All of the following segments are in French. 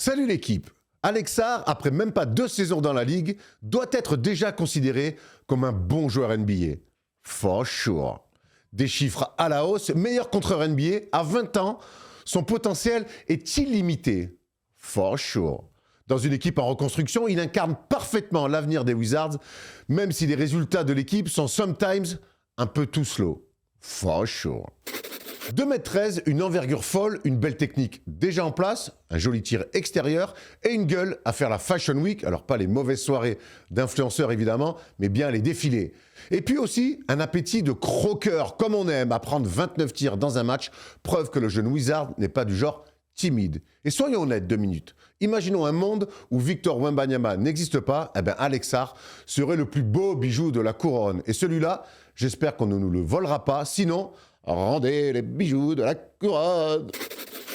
Salut l'équipe. Alex Sarr, après même pas 2 saisons dans la ligue, doit être déjà considéré comme un bon joueur NBA. For sure. Des chiffres à la hausse, meilleur contreur NBA, à 20 ans, son potentiel est illimité. For sure. Dans une équipe en reconstruction, il incarne parfaitement l'avenir des Wizards, même si les résultats de l'équipe sont sometimes un peu too slow. For sure. 2m13, une envergure folle, une belle technique déjà en place, un joli tir extérieur et une gueule à faire la Fashion Week, alors pas les mauvaises soirées d'influenceurs évidemment, mais bien les défilés. Et puis aussi un appétit de croqueur, comme on aime, à prendre 29 tirs dans un match, preuve que le jeune Wizard n'est pas du genre timide. Et soyons honnêtes 2 minutes. Imaginons un monde où Victor Wembanyama n'existe pas, eh bien Alex Sarr serait le plus beau bijou de la couronne. Et celui-là, j'espère qu'on ne nous le volera pas, sinon... rendez les bijoux de la couronne.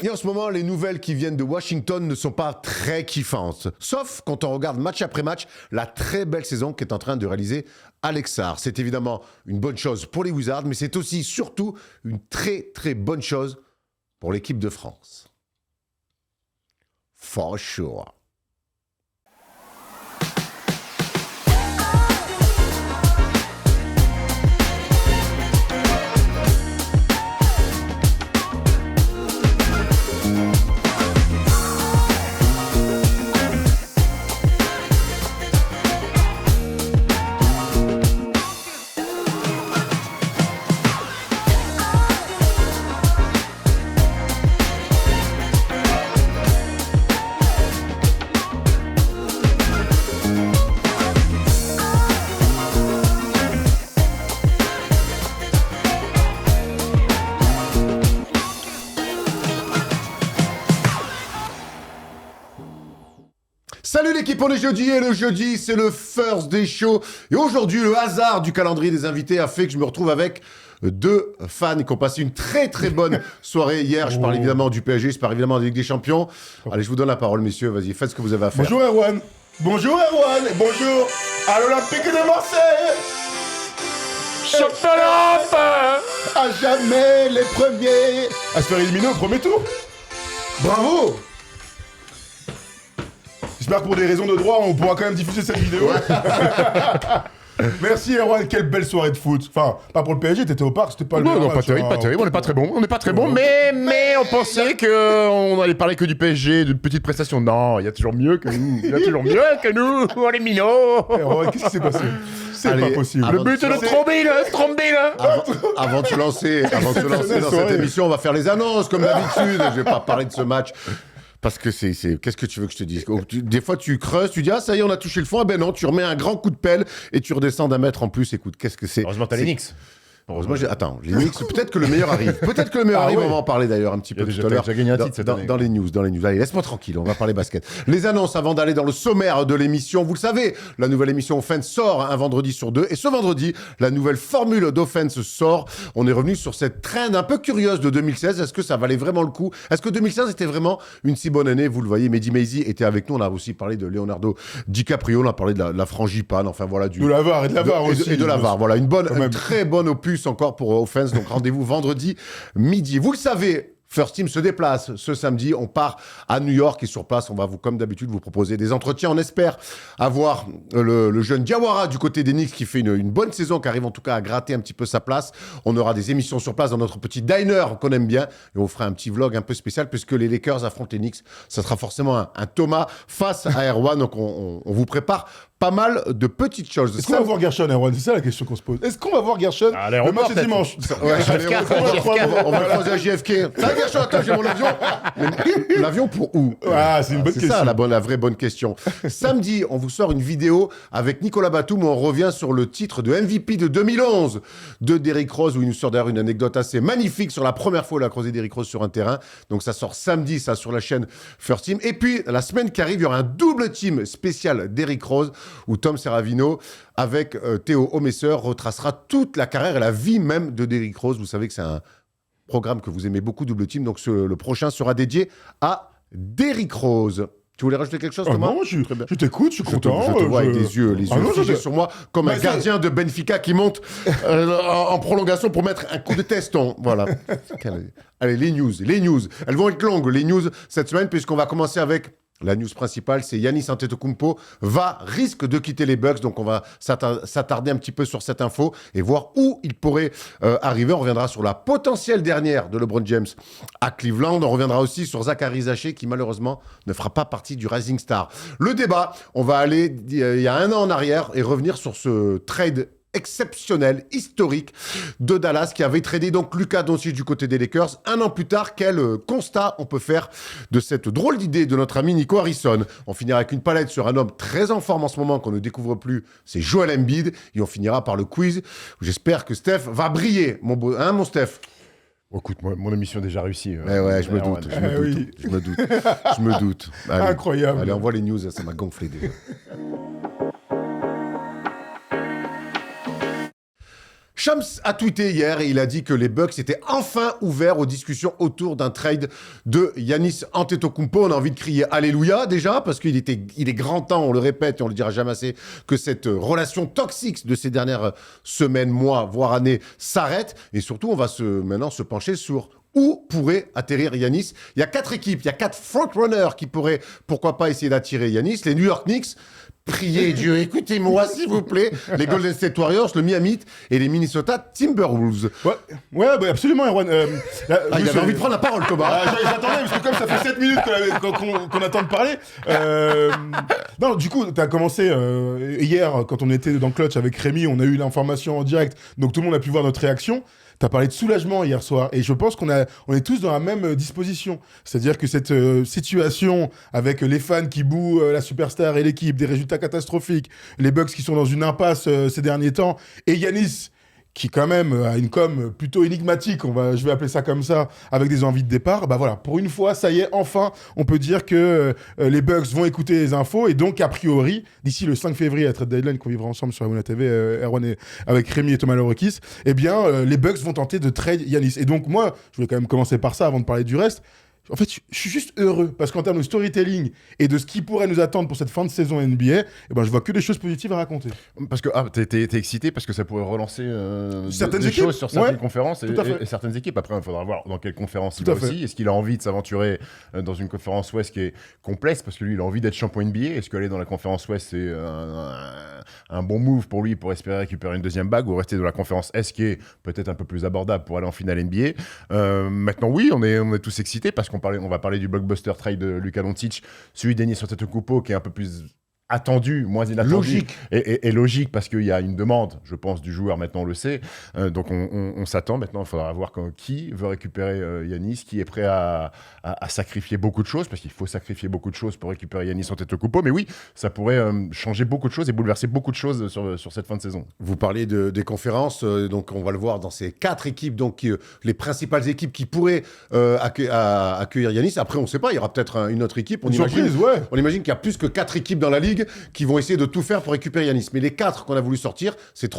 Et en ce moment, les nouvelles qui viennent de Washington ne sont pas très kiffantes. Sauf quand on regarde match après match la très belle saison qu'est en train de réaliser Alex Sarr. C'est évidemment une bonne chose pour les Wizards, mais c'est aussi, surtout, une très très bonne chose pour l'équipe de France. For sure. Salut l'équipe, on est jeudi et le jeudi c'est le First Day Show. Et aujourd'hui le hasard du calendrier des invités a fait que je me retrouve avec 2 fans qui ont passé une très très bonne soirée hier. Je parle évidemment du PSG, je parle évidemment de la Ligue des Champions. Allez, je vous donne la parole messieurs, vas-y, faites ce que vous avez à faire. Bonjour Erwan. Bonjour Erwan et bonjour à l'Olympique de Marseille. Champion À jamais les premiers à se faire éliminer au premier tour. Bravo. J'espère que pour des raisons de droit, on pourra quand même diffuser cette vidéo. Merci Erwan, quelle belle soirée de foot. Enfin, pas pour le PSG, t'étais au parc, c'était pas le Non, meilleur pas match, terrible, hein. pas terrible, on n'est pas très bon, mais on pensait qu'on allait parler que du PSG, d'une petite prestation. Non, il y a toujours mieux que nous, on est minots. Erwan, qu'est-ce qui s'est passé? C'est Allez, pas possible. avant Le but de Trombile. Avant de se lancer dans cette émission, on va faire les annonces comme d'habitude. Je vais pas parler de ce match. Parce que qu'est-ce que tu veux que je te dise? Des fois, tu creuses, tu dis, ah, ça y est, on a touché le fond. Ah ben non, tu remets un grand coup de pelle et tu redescends d'1 mètre en plus. Écoute, qu'est-ce que c'est? Heureusement, t'as les Knicks. Heureusement, attends, les Knicks, peut-être que le meilleur arrive. On va en parler d'ailleurs un petit peu tout à l'heure. J'ai gagné un titre cette année. Dans les news. Allez, laisse-moi tranquille, on va parler basket. Les annonces avant d'aller dans le sommaire de l'émission. Vous le savez, la nouvelle émission Offense sort un vendredi sur 2. Et ce vendredi, la nouvelle formule d'Offense sort. On est revenu sur cette trend un peu curieuse de 2016. Est-ce que ça valait vraiment le coup? Est-ce que 2016 était vraiment une si bonne année? Vous le voyez, Mehdi Maizi était avec nous. On a aussi parlé de Leonardo DiCaprio. On a parlé de la frangipane. Enfin voilà, De la VAR et de la VAR aussi. Et de la VAR. Voilà, une très bonne opus encore pour Offense. Donc rendez-vous vendredi midi. Vous le savez, First Team se déplace ce samedi. On part à New York et sur place, on va comme d'habitude, vous proposer des entretiens. On espère avoir le jeune Diawara du côté des Knicks qui fait une bonne saison, qui arrive en tout cas à gratter un petit peu sa place. On aura des émissions sur place dans notre petit diner qu'on aime bien et on fera un petit vlog un peu spécial puisque les Lakers affrontent les Knicks. Ça sera forcément un Thomas face à Erwan. Donc on vous prépare pas mal de petites choses. Est-ce qu'on va voir Gershon, Erwan? C'est ça la question qu'on se pose. Est-ce qu'on va voir Gershon? Le match est dimanche. On va croiser à JFK. Ça, Gershon, attends, j'ai mon avion. L'avion pour où? Ah, c'est une bonne question. C'est ça la vraie bonne question. Samedi, on vous sort une vidéo avec Nicolas Batum où on revient sur le titre de MVP de 2011 de Derrick Rose, où il nous sort d'ailleurs une anecdote assez magnifique sur la première fois où il a croisé Derrick Rose sur un terrain. Donc ça sort samedi, ça sur la chaîne First Team. Et puis, la semaine qui arrive, il y aura un double team spécial Derrick Rose où Tom Serravino, avec Théo Homesser, retracera toute la carrière et la vie même de Derrick Rose. Vous savez que c'est un programme que vous aimez beaucoup, Double Team. Donc le prochain sera dédié à Derrick Rose. Tu voulais rajouter quelque chose, Thomas? Non, je t'écoute, je suis content. Je te vois avec les yeux figés sur moi, comme un Mais gardien de Benfica qui monte en prolongation pour mettre un coup de teston. Voilà. Allez, les news. Elles vont être longues, les news, cette semaine, puisqu'on va commencer avec La news principale, c'est Giannis Antetokounmpo risque de quitter les Bucks. Donc, on va s'attarder un petit peu sur cette info et voir où il pourrait arriver. On reviendra sur la potentielle dernière de LeBron James à Cleveland. On reviendra aussi sur Zachary Zaché qui, malheureusement, ne fera pas partie du Rising Star. Le débat, on va aller il y a 1 an en arrière et revenir sur ce trade exceptionnel, historique de Dallas qui avait tradé donc Luka Doncic du côté des Lakers. 1 an plus tard, quel constat on peut faire de cette drôle d'idée de notre ami Nico Harrison. On finira avec une palette sur un homme très en forme en ce moment qu'on ne découvre plus, c'est Joel Embiid, et on finira par le quiz. J'espère que Steph va briller, mon Steph. Oh, écoute, mon émission est déjà réussie. Ouais, je me doute. Allez, Incroyable. Allez, envoie les news, ça m'a gonflé déjà. Shams a tweeté hier et il a dit que les Bucks étaient enfin ouverts aux discussions autour d'un trade de Giannis Antetokounmpo. On a envie de crier Alléluia déjà parce qu'il est grand temps, on le répète et on le dira jamais assez, que cette relation toxique de ces dernières semaines, mois, voire années s'arrête. Et surtout, on va maintenant se pencher sur où pourrait atterrir Giannis. Il y a 4 équipes, il y a 4 frontrunners qui pourraient, pourquoi pas, essayer d'attirer Giannis. Les New York Knicks, priez Dieu, écoutez-moi s'il vous plaît. Les Golden State Warriors, le Miami Heat et les Minnesota Timberwolves. Ouais, absolument, Erwan. Il avait envie de prendre la parole, Thomas. J'attendais, parce que comme ça fait 7 minutes qu'on attend de parler. Non, du coup, t'as commencé hier, quand on était dans Clutch avec Rémi, on a eu l'information en direct, donc tout le monde a pu voir notre réaction. T'as parlé de soulagement hier soir, et je pense qu'on est tous dans la même disposition. C'est-à-dire que cette situation avec les fans qui bouent la superstar et l'équipe, des résultats catastrophiques, les Bucks qui sont dans une impasse ces derniers temps, et Giannis qui quand même a une com plutôt énigmatique, je vais appeler ça comme ça, avec des envies de départ, bah voilà, pour une fois, ça y est, enfin, on peut dire que les Bucks vont écouter les infos, et donc, a priori, d'ici le 5 février, à trade deadline, qu'on vivra ensemble sur la TV, Erwan avec Rémi et Thomas Lorokis, eh bien, les Bucks vont tenter de trade Giannis. Et donc, moi, je voulais quand même commencer par ça avant de parler du reste. En fait, je suis juste heureux parce qu'en termes de storytelling et de ce qui pourrait nous attendre pour cette fin de saison NBA, eh ben, je vois que des choses positives à raconter. Parce que t'es excité parce que ça pourrait relancer certaines des choses sur certaines conférences et certaines équipes. Après, il faudra voir dans quelle conférence il va va aussi. Est-ce qu'il a envie de s'aventurer dans une conférence Ouest qui est complexe parce que lui, il a envie d'être champion NBA. Est-ce qu'aller dans la conférence Ouest, c'est un bon move pour lui pour espérer récupérer une deuxième bague ou rester dans la conférence Est qui est peut-être un peu plus abordable pour aller en finale NBA. Maintenant, oui, on est tous excités parce qu'on va parler du blockbuster trade de Luka Doncic, celui d'Giannis Antetokounmpo qui est un peu plus attendu, moins inattendu. Logique. Et logique parce qu'il y a une demande, je pense, du joueur, maintenant on le sait. Donc on s'attend maintenant, il faudra voir qui veut récupérer Giannis, qui est prêt à sacrifier beaucoup de choses, parce qu'il faut sacrifier beaucoup de choses pour récupérer Giannis Antetokounmpo. Mais oui, ça pourrait changer beaucoup de choses et bouleverser beaucoup de choses sur cette fin de saison. Vous parlez des conférences, donc on va le voir dans ces 4 équipes, donc les principales équipes qui pourraient accueillir Giannis. Après, on ne sait pas, il y aura peut-être une autre équipe. On imagine qu'il y a plus que 4 équipes dans la ligue qui vont essayer de tout faire pour récupérer Giannis. Mais les 4 qu'on a voulu sortir, c'est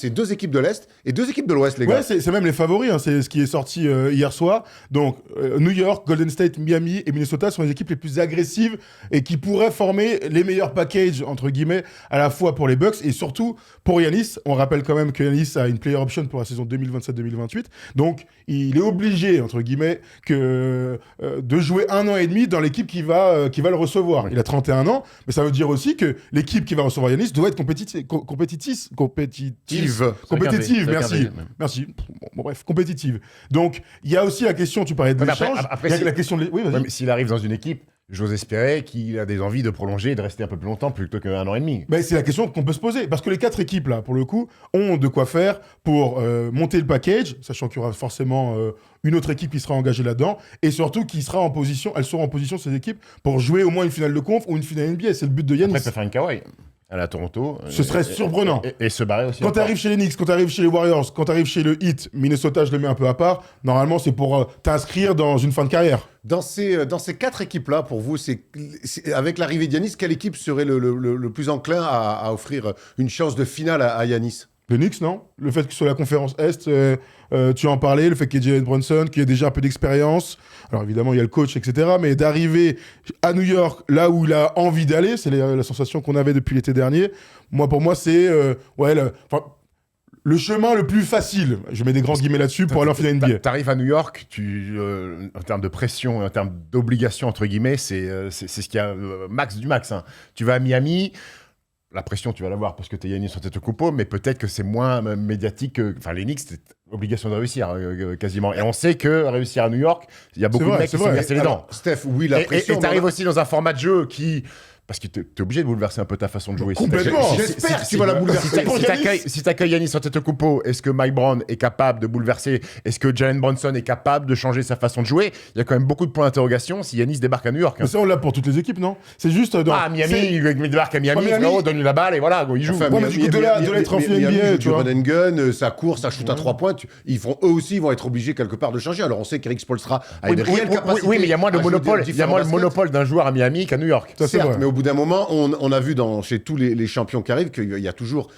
2 équipes de l'Est et 2 équipes de l'Ouest, les gars. Ouais, c'est même les favoris, hein, c'est ce qui est sorti hier soir. Donc, New York, Golden State, Miami et Minnesota sont les équipes les plus agressives et qui pourraient former les meilleurs packages, entre guillemets, à la fois pour les Bucks et surtout pour Giannis. On rappelle quand même que Giannis a une player option pour la saison 2027-2028. Donc, il est obligé, entre guillemets, de jouer 1 an et demi dans l'équipe qui va le recevoir. Il a 31 ans, mais ça veut dire aussi que l'équipe qui va recevoir Giannis doit être compétitive, compétitive. Donc, il y a aussi la question, tu parlais de l'échange, il y a la question de... Oui, vas-y. Mais s'il arrive dans une équipe, j'ose espérer qu'il a des envies de prolonger et de rester un peu plus longtemps plutôt qu'1 an et demi. Mais c'est la question qu'on peut se poser. Parce que les 4 équipes, là, pour le coup, ont de quoi faire pour monter le package, sachant qu'il y aura forcément une autre équipe qui sera engagée là-dedans, et surtout elles seront en position, ces équipes, pour jouer au moins une finale de conf ou une finale NBA. C'est le but de Giannis. Après, ça fait une Kawhi. À la Toronto. Ce serait surprenant. Et se barrer aussi. Quand tu arrives chez les Knicks, quand tu arrives chez les Warriors, quand tu arrives chez le Heat, Minnesota, je le mets un peu à part, normalement, c'est pour t'inscrire dans une fin de carrière. Dans ces 4 équipes-là, pour vous, avec l'arrivée de Giannis, quelle équipe serait le plus enclin à offrir une chance de finale à Giannis ? Le Knicks, non ? Le fait que sur la conférence Est, tu en parlais, le fait qu'il y ait Jalen Brunson, qu'il y ait déjà un peu d'expérience. Alors évidemment, il y a le coach, etc. Mais d'arriver à New York, là où il a envie d'aller, c'est la sensation qu'on avait depuis l'été dernier. Pour moi, c'est le chemin le plus facile, je mets des grands guillemets là-dessus, pour aller en finale NBA. T'arrives à New York, en termes de pression, en termes d'obligation, entre guillemets, c'est ce qu'il y a max du max. Hein. Tu vas à Miami, la pression, tu vas l'avoir parce que t'es Giannis Antetokounmpo, mais peut-être que c'est moins médiatique que... Enfin, les Knicks, c'est obligation de réussir, quasiment. Et on sait que réussir à New York, il y a beaucoup de mecs qui sont cassés les dents. Steph, oui, la pression... Et t'arrives aussi dans un format de jeu qui... Parce que t'es obligé de bouleverser un peu ta façon de jouer. Complètement. J'espère que tu vas la bouleverser. Si t'accueilles Giannis Antetokounmpo, est-ce que Mike Brown est capable de bouleverser? Est-ce que Jalen Brunson est capable de changer sa façon de jouer? Il y a quand même beaucoup de points d'interrogation si Giannis débarque à New York. Hein. Mais ça, on l'a pour toutes les équipes, non? C'est juste... Miami, il débarque à Miami, frérot, donne-lui la balle et voilà, il joue. Enfin, mais du coup, de là être en finale NBA, tu vois. Du run and gun, ça court, ça shoot à 3 points. Eux aussi vont être obligés quelque part de changer. Alors on sait qu'Eric Spoelstra a une réelle capacité. Oui, mais il y a moins de monopole. Il y a moins le monopole d'un joueur à Miami qu'à New York. Certes, mais au bout d'un moment, on a vu chez tous les champions qui arrivent qu'il y a toujours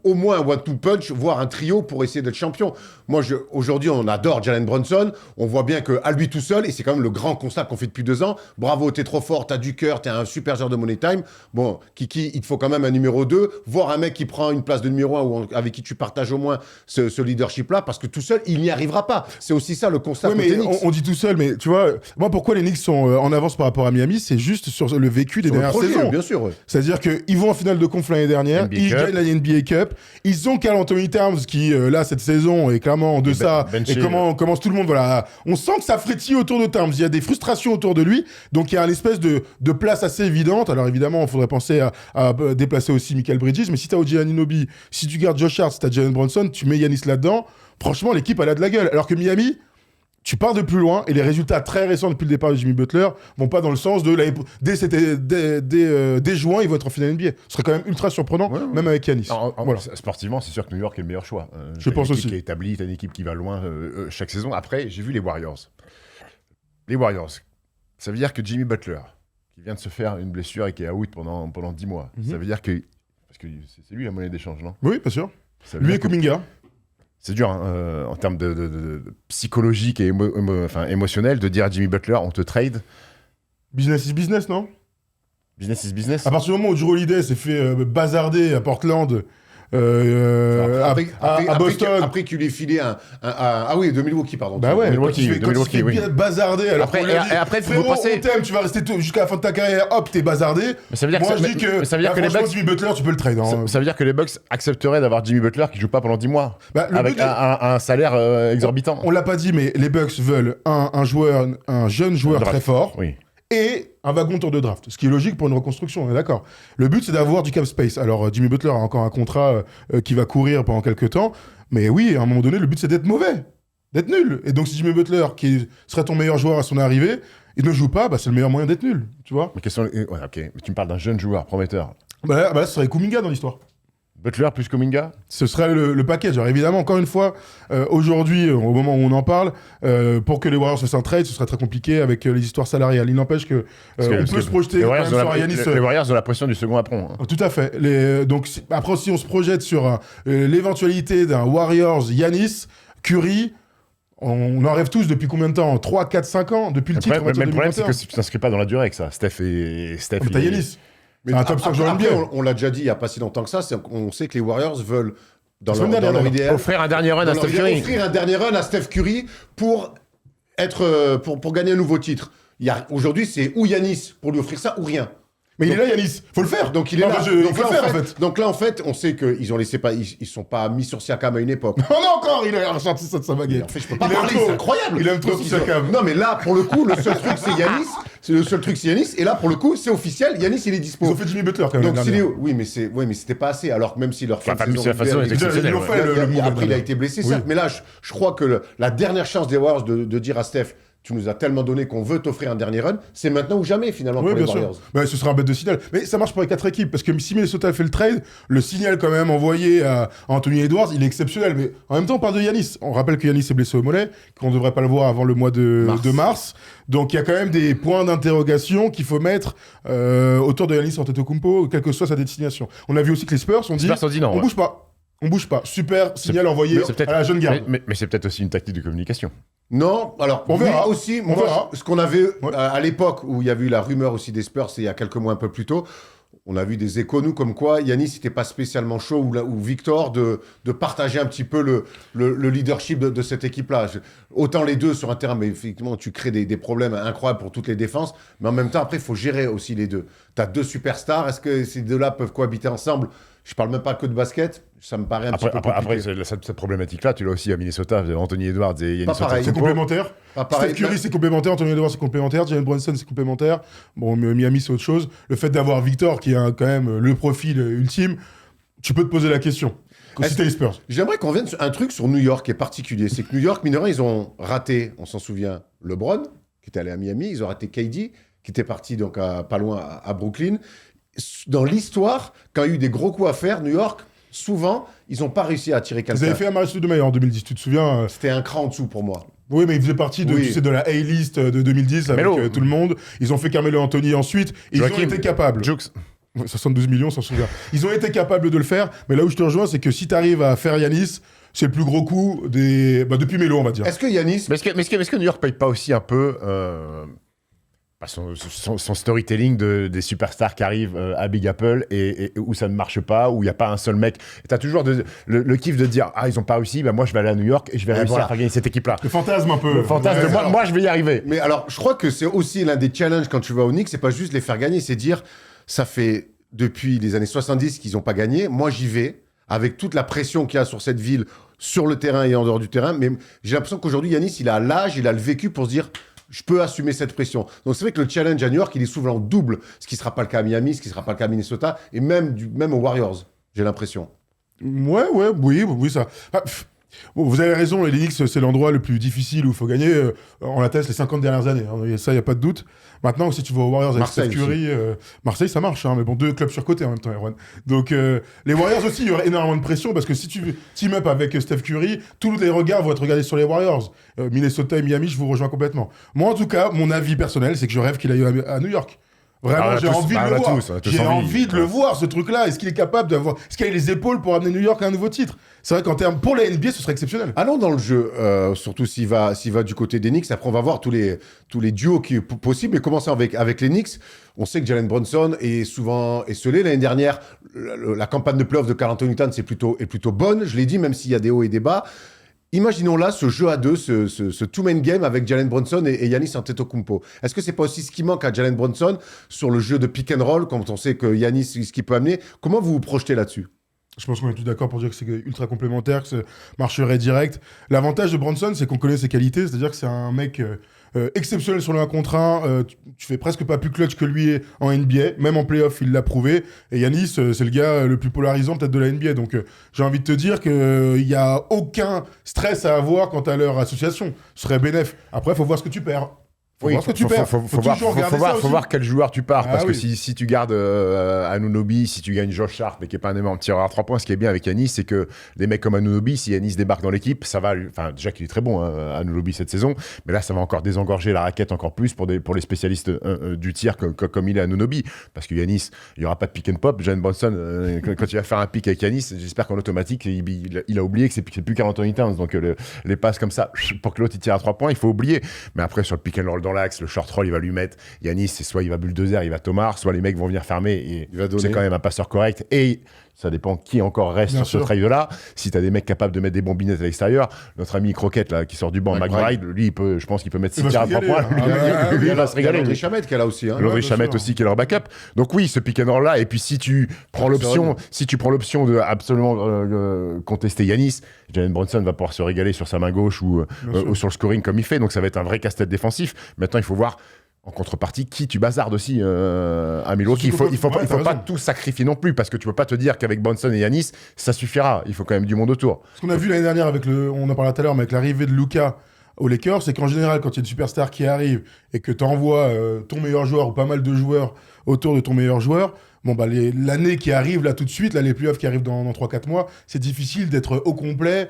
au moins un one-two punch, voire un trio pour essayer d'être champion. Moi, aujourd'hui, on adore Jalen Brunson. On voit bien qu'à lui tout seul, et c'est quand même le grand constat qu'on fait depuis 2 ans, bravo, t'es trop fort, t'as du cœur, t'es un super joueur de Money Time. Bon, Kiki, il te faut quand même un numéro 2, voire un mec qui prend une place de numéro 1 ou avec qui tu partages au moins ce leadership-là, parce que tout seul, il n'y arrivera pas. C'est aussi ça le constat. Oui, mais on dit tout seul, mais tu vois, moi, pourquoi les Knicks sont en avance par rapport à Miami, c'est juste sur le vécu des dernières saisons. Bien sûr, ouais. C'est-à-dire qu'ils vont en finale de conf l'année dernière, ils gagnent la NBA Cup, ils ont Karl Anthony Towns qui, là, cette saison, est clairement en deçà, et commence tout le monde, voilà. On sent que ça frétille autour de Towns, il y a des frustrations autour de lui, donc il y a une espèce de place assez évidente. Alors évidemment, il faudrait penser à déplacer aussi Michael Bridges, mais si t'as OG Anunoby, si tu gardes Josh Hart, si t'as Jalen Brunson, tu mets Giannis là-dedans, franchement, l'équipe, elle a de la gueule. Alors que Miami... Tu pars de plus loin et les résultats très récents depuis le départ de Jimmy Butler vont pas dans le sens de dès juin ils vont être en finale NBA. Ce serait quand même ultra surprenant, même avec Giannis. Voilà. Sportivement, c'est sûr que New York est le meilleur choix. Je pense aussi. Qui est établi, t'as une équipe qui va loin chaque saison. Après, j'ai vu les Warriors. Les Warriors, ça veut dire que Jimmy Butler, qui vient de se faire une blessure et qui est out pendant 10 mois, ça veut dire que parce que c'est lui la monnaie d'échange, non? Oui, bien sûr. Lui et Kuminga. C'est dur hein, en termes de psychologique et émotionnel de dire à Jimmy Butler, on te trade. Business is business, non? Business is business. À partir du moment où Drew Holiday s'est fait bazarder à Portland, à Boston. Après qu'il lui ait filé ah oui, de Milwaukee, pardon. Bah ouais, quand il se fait oui. bien bazarder, alors après, après frérot, vous pensez... on t'aime, tu vas rester jusqu'à la fin de ta carrière, hop, t'es bazardé. Mais ça veut dire moi, que je dis que, ça veut dire que les Bucks... Jimmy Butler, tu peux le trade. Hein. Ça veut dire que les Bucks accepteraient d'avoir Jimmy Butler qui joue pas pendant 10 mois, avec un salaire exorbitant. On l'a pas dit, mais les Bucks veulent un jeune joueur très fort. Oui. Et un wagon tour de draft, ce qui est logique pour une reconstruction, on est d'accord. Le but, c'est d'avoir du cap space. Alors, Jimmy Butler a encore un contrat qui va courir pendant quelques temps, mais oui, à un moment donné, le but, c'est d'être mauvais, d'être nul. Et donc, si Jimmy Butler, qui serait ton meilleur joueur à son arrivée, il ne joue pas, c'est le meilleur moyen d'être nul, tu vois. Mais ok, mais tu me parles d'un jeune joueur prometteur. Là, ce serait Kuminga dans l'histoire. Butler plus Kuminga? Ce serait le package. Alors évidemment, encore une fois, aujourd'hui, au moment où on en parle, pour que les Warriors fassent un trade, ce serait très compliqué avec les histoires salariales. Il n'empêche que on peut se projeter les quand même sur Giannis. Les Warriors ont la pression du second apron. Hein. Tout à fait. Donc après, si on se projette sur l'éventualité d'un Warriors, Giannis, Curry... On en rêve tous depuis combien de temps? 3, 4, 5 ans? Depuis le titre? Mais le problème, c'est que tu t'inscris pas dans la durée avec ça. Steph. Mais t'as Giannis. Mais un top 5 joueur NBA. On l'a déjà dit il n'y a pas si longtemps que ça, on sait que les Warriors veulent, dans leur idéal, offrir un dernier run à Steph Curry. Offrir un dernier run à Steph Curry pour gagner un nouveau titre. Aujourd'hui, c'est ou Giannis pour lui offrir ça ou rien. Mais il est là, Giannis. Faut le faire. Donc il est là. Donc là, en fait, on sait qu'ils ont laissé pas, ils sont pas mis sur Siakam à une époque. Non, encore, il a ressorti ça de sa baguette. En fait, je peux pas parler, c'est incroyable. Il aime trop Siakam. Non, mais là, pour le coup, le seul truc, c'est Giannis. C'est le seul truc, c'est Giannis. Et là, pour le coup, c'est officiel. Giannis, il est dispo. Ils ont fait Jimmy Butler quand même. Donc, oui, mais c'était pas assez. Alors que même si leur fin de saison est exceptionnelle. Après, il a été blessé, certes. Mais là, je crois que la dernière chance des Warriors de dire à Steph, tu nous as tellement donné qu'on veut t'offrir un dernier run, c'est maintenant ou jamais finalement pour les Warriors. Bah, ce sera un bête de signal. Mais ça marche pour les 4 équipes, parce que si Minnesota fait le trade, le signal quand même envoyé à Anthony Edwards, il est exceptionnel. Mais en même temps, on parle de Giannis. On rappelle que Giannis est blessé au mollet, qu'on ne devrait pas le voir avant le mois de mars. Donc il y a quand même des points d'interrogation qu'il faut mettre autour de Giannis Antetokounmpo, quelle que soit sa destination. On a vu aussi que les Spurs ont dit non, on bouge pas. On bouge pas. Super signal envoyé à la jeune garde. Mais c'est peut-être aussi une tactique de communication. Non, alors on verra aussi. Ce qu'on avait à l'époque où il y avait eu la rumeur aussi des Spurs, c'est il y a quelques mois un peu plus tôt. on a vu des échos, nous, comme quoi Yanis n'était pas spécialement chaud, ou Victor, de partager un petit peu le leadership de cette équipe-là. Autant les deux sur un terrain, mais effectivement, tu crées des problèmes incroyables pour toutes les défenses, mais en même temps, après, il faut gérer aussi les deux. Tu as deux superstars, est-ce que ces deux-là peuvent cohabiter ensemble? Je parle même pas que de basket, ça me paraît un petit peu compliqué. Après cette problématique-là, tu l'as aussi à Minnesota, Anthony Edwards et Yannis pareil. C'est complémentaire. Steph Curry, c'est complémentaire. Anthony Edwards, c'est complémentaire. Jalen Brunson, c'est complémentaire. Bon, Miami, c'est autre chose. Le fait d'avoir Victor, qui a quand même le profil ultime, tu peux te poser la question. Si t'es les Spurs. J'aimerais qu'on revienne sur un truc sur New York qui est particulier. C'est que New York, mine de rien, ils ont raté, on s'en souvient, LeBron, qui était allé à Miami. Ils ont raté KD, qui était parti donc pas loin à Brooklyn. Dans l'histoire, quand il y a eu des gros coups à faire, New York, souvent, ils n'ont pas réussi à attirer quelqu'un. Ils avaient fait un Marius de Meyer en 2010, tu te souviens C'était un cran en dessous pour moi. Oui, mais il faisait partie de, tu sais, de la A-list de 2010 avec tout le monde. Ils ont fait Carmelo Anthony ensuite. Et ils ont été capables. Jukes. 72 millions, on s'en souvient. Ils ont été capables de le faire. Mais là où je te rejoins, c'est que si tu arrives à faire Yanis, c'est le plus gros coup depuis Melo, on va dire. Est-ce que Yanis... Mais est-ce que New York paye pas aussi un peu son storytelling des superstars qui arrivent à Big Apple et où ça ne marche pas, où il n'y a pas un seul mec. Tu as toujours le kiff de dire « Ah, ils n'ont pas réussi, moi je vais aller à New York et je vais réussir à faire gagner cette équipe-là. » Le fantasme un peu. Le fantasme de moi, je vais y arriver. Mais alors, je crois que c'est aussi l'un des challenges quand tu vas au Knicks, c'est pas juste les faire gagner, c'est dire ça fait depuis les années 70 qu'ils n'ont pas gagné, moi j'y vais, avec toute la pression qu'il y a sur cette ville, sur le terrain et en dehors du terrain, mais j'ai l'impression qu'aujourd'hui, Yanis, il a l'âge, il a le vécu pour se dire je peux assumer cette pression. Donc c'est vrai que le challenge à New York, il est souvent double, ce qui ne sera pas le cas à Miami, ce qui ne sera pas le cas à Minnesota, et même aux Warriors, j'ai l'impression. Oui, ça... Bon, vous avez raison, les Knicks, c'est l'endroit le plus difficile où il faut gagner. On l'atteste les 50 dernières années, hein, ça, il n'y a pas de doute. Maintenant, si tu vas aux Warriors avec Marseille Steph Curry, Marseille, ça marche, hein, mais bon, 2 clubs surcotés en même temps, Erwan. Donc, les Warriors aussi, il y aura énormément de pression parce que si tu team up avec Steph Curry, tous les regards vont être regardés sur les Warriors. Minnesota et Miami, je vous rejoins complètement. Moi, en tout cas, mon avis personnel, c'est que je rêve qu'il aille à New York. Vraiment, j'ai envie de le voir. J'ai envie de le voir, ce truc-là. Est-ce qu'il est capable d'avoir... Est-ce qu'il a les épaules pour amener New York à un nouveau titre? C'est vrai qu'en termes... Pour la NBA, ce serait exceptionnel. Allons dans le jeu, surtout s'il va du côté des Knicks. Après, on va voir tous les duos qui sont possibles. Mais commençons avec les Knicks. On sait que Jalen Brunson est souvent esselé. L'année dernière, la campagne de playoff de Karl Anthony Towns est plutôt bonne. Je l'ai dit, même s'il y a des hauts et des bas. Imaginons là ce jeu à deux, ce two-man game avec Jalen Brunson et Giannis Antetokounmpo. Est-ce que c'est pas aussi ce qui manque à Jalen Brunson sur le jeu de pick and roll, quand on sait que Giannis, ce qu'il peut amener? Comment vous vous projetez là-dessus? Je pense qu'on est tous d'accord pour dire que c'est ultra complémentaire, que ça marcherait direct. L'avantage de Brunson, c'est qu'on connaît ses qualités, c'est-à-dire que c'est un mec exceptionnel sur le 1 contre 1. Tu fais presque pas plus clutch que lui en NBA, même en playoff, il l'a prouvé. Et Giannis, c'est le gars le plus polarisant peut-être de la NBA. Donc j'ai envie de te dire qu'il n'y a aucun stress à avoir quant à leur association. Ce serait bénéf. Après, il faut voir ce que tu perds. Oui, faut voir quel joueur tu pars. Parce que si tu gardes Anunoby, si tu gagnes Josh Hart, mais qui n'est pas un énorme tireur à 3 points, ce qui est bien avec Giannis, c'est que des mecs comme Anunoby, si Giannis débarque dans l'équipe, ça va. Enfin, déjà qu'il est très bon, hein, Anunoby cette saison, mais là, ça va encore désengorger la raquette encore plus pour les spécialistes du tir comme il est Anunoby. Parce que Giannis, il n'y aura pas de pick and pop. Jalen Brunson, quand il va faire un pick avec Giannis, j'espère qu'en automatique, il a oublié que c'est plus Karl Anthony Towns. Donc les passes comme ça, pour que l'autre il tire à 3 points, il faut oublier. Mais après, sur le pick and roll dans l'axe, le short roll, il va lui mettre Giannis, c'est soit il va bulldozer, il va Tomar, soit les mecs vont venir fermer et c'est quand même un passeur correct. Et ça dépend qui encore reste sur ce trade-là. Si tu as des mecs capables de mettre des bombinettes à l'extérieur, notre ami Croquette là, qui sort du banc, McBride, lui, je pense qu'il peut mettre 6 tirs à 3 points. Lui, il va se régaler. Landry Shamet qui est là aussi. Landry Shamet aussi qui est leur backup. Donc oui, ce pick and roll là. Et puis si tu prends l'option de absolument contester Giannis, Jalen Brunson va pouvoir se régaler sur sa main gauche ou sur le scoring comme il fait. Donc ça va être un vrai casse-tête défensif. Maintenant, il faut voir en contrepartie qui tu bazardes aussi à Milwaukee. Il faut pas tout sacrifier non plus, parce que tu peux pas te dire qu'avec Brunson et Giannis, ça suffira. Il faut quand même du monde autour. Ce qu'on a vu l'année dernière on en parlait tout à l'heure, mais avec l'arrivée de Luka aux Lakers, c'est qu'en général, quand il y a une superstar qui arrive et que tu envoies ton meilleur joueur ou pas mal de joueurs autour de ton meilleur joueur, bon, bah, l'année qui arrive là tout de suite, là, les playoffs qui arrivent dans 3-4 mois, c'est difficile d'être au complet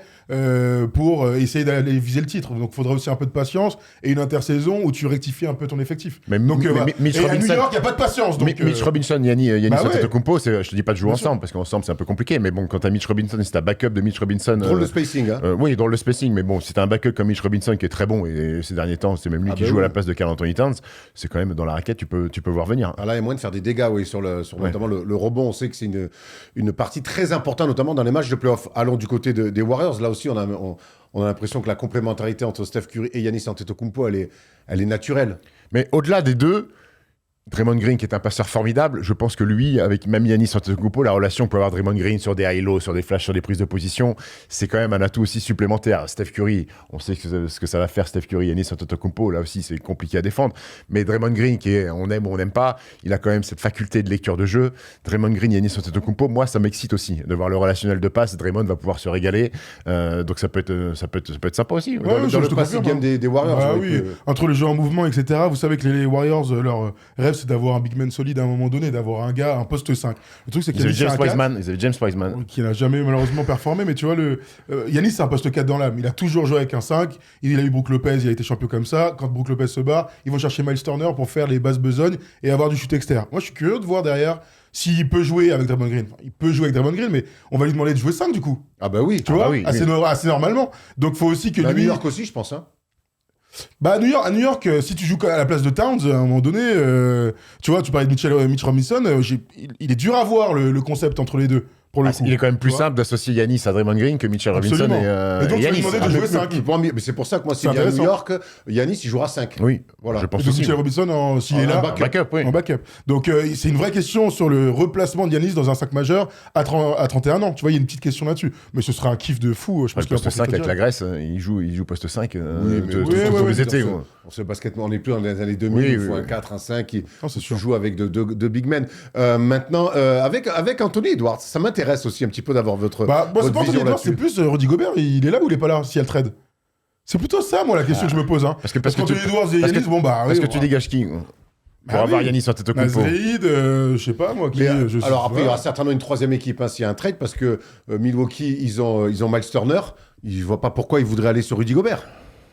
pour essayer d'aller viser le titre. Donc il faudrait aussi un peu de patience et une intersaison où tu rectifies un peu ton effectif. Mais donc, Mitch et Robinson, à New York, il n'y a pas de patience. Donc, Mitch Robinson, Giannis Antetokounmpo, je te dis pas de jouer Bien ensemble, parce qu'ensemble c'est un peu compliqué, mais bon, quand t'as Mitch Robinson, c'est ta backup de Mitch Robinson. Drôle de spacing, hein. Oui, drôle de spacing, mais bon, si t'as un backup comme Mitch Robinson qui est très bon, et ces derniers temps, c'est même lui qui joue à la place de Karl Anthony Towns, c'est quand même dans la raquette, tu peux voir venir. Ah là, il y a moyen de faire des dégâts, oui, sur le notamment le rebond. On sait que c'est une partie très importante, notamment dans les matchs de playoff. Allons du côté des Warriors. Là aussi, on a l'impression que la complémentarité entre Steph Curry et Giannis Antetokounmpo, elle est naturelle. Mais au-delà des deux, Draymond Green, qui est un passeur formidable, je pense que lui, avec même Giannis Antetokounmpo, la relation peut avoir Draymond Green sur des high-lows, sur des flashs, sur des prises de position, c'est quand même un atout aussi supplémentaire. Steph Curry, on sait ce que ça va faire, Steph Curry, Giannis Antetokounmpo, là aussi c'est compliqué à défendre. Mais Draymond Green, on aime ou on n'aime pas, il a quand même cette faculté de lecture de jeu. Draymond Green, Giannis Antetokounmpo, moi ça m'excite aussi de voir le relationnel de passe. Draymond va pouvoir se régaler, donc ça peut être sympa aussi. Ouais, Dans le passing game des Warriors. Bah avec, oui, entre le jeu en mouvement, etc. Vous savez que les Warriors, leur rêve, c'est d'avoir un big man solide à un moment donné, d'avoir un gars, un poste 5. Le truc, c'est qu'il Ils avaient James Wiseman. qui n'a jamais malheureusement performé, mais tu vois, Giannis, c'est un poste 4 dans l'âme. Il a toujours joué avec un 5. Il a eu Brook Lopez, il a été champion comme ça. Quand Brook Lopez se bat, ils vont chercher Miles Turner pour faire les basses besognes et avoir du shoot externe. Moi, je suis curieux de voir derrière s'il peut jouer avec Draymond Green. Enfin, il peut jouer avec Draymond Green, mais on va lui demander de jouer 5 du coup. Ah bah oui. Tu vois, oui, assez normalement. Donc, faut aussi que À lui. New York aussi, je pense. Hein. Bah à New York, si tu joues à la place de Towns, à un moment donné, tu vois, tu parlais de Mitch Robinson, il est dur à voir le concept entre les deux. Pour le coup, il est quand même plus tu vois. simple d'associer Yanis à Draymond Green que Mitchell Robinson Absolument. et Et donc, tu vas Giannis. demander de jouer 5. Mais c'est pour ça que moi, C'est c'est bien à New intéressant. York. Yanis, il jouera 5. Oui, Voilà. je pense Et donc aussi. Mitchell Robinson, s'il est En là, Backup, oui. en backup. Donc c'est une vraie question sur le replacement de Giannis dans un 5 majeur à 31 ans. Tu vois, il y a une petite question là-dessus. Mais ce sera un kiff de fou. Je pense Le qu'il va poste 5 avec la Grèce, il joue poste 5 tous les étés. quoi. On se basket, on n'est plus dans les années 2000, Oui, il faut oui, un 4, un 5 qui Non, c'est sûr. joue avec de big men. Maintenant, avec Anthony Edwards, ça m'intéresse aussi un petit peu d'avoir votre Moi, c'est pas Anthony vision Edwards, c'est là-dessus. plus Rudy Gobert. Il est là ou il est pas là s'il y a le trade? C'est plutôt ça, moi, la question que je me pose. Hein. Parce que qu'Anthony tu- Edwards et parce que- Giannis, bon bah. Parce oui, que tu dégages qui pour Bah avoir oui. Yanis Antetokounmpo. Mazreid, je sais pas moi qui. Mais, je sais alors après, il y aura pas. certainement une troisième équipe s'il y a un trade, parce que Milwaukee, ils ont Miles Turner. Ils ne voient pas pourquoi ils voudraient aller sur Rudy Gobert.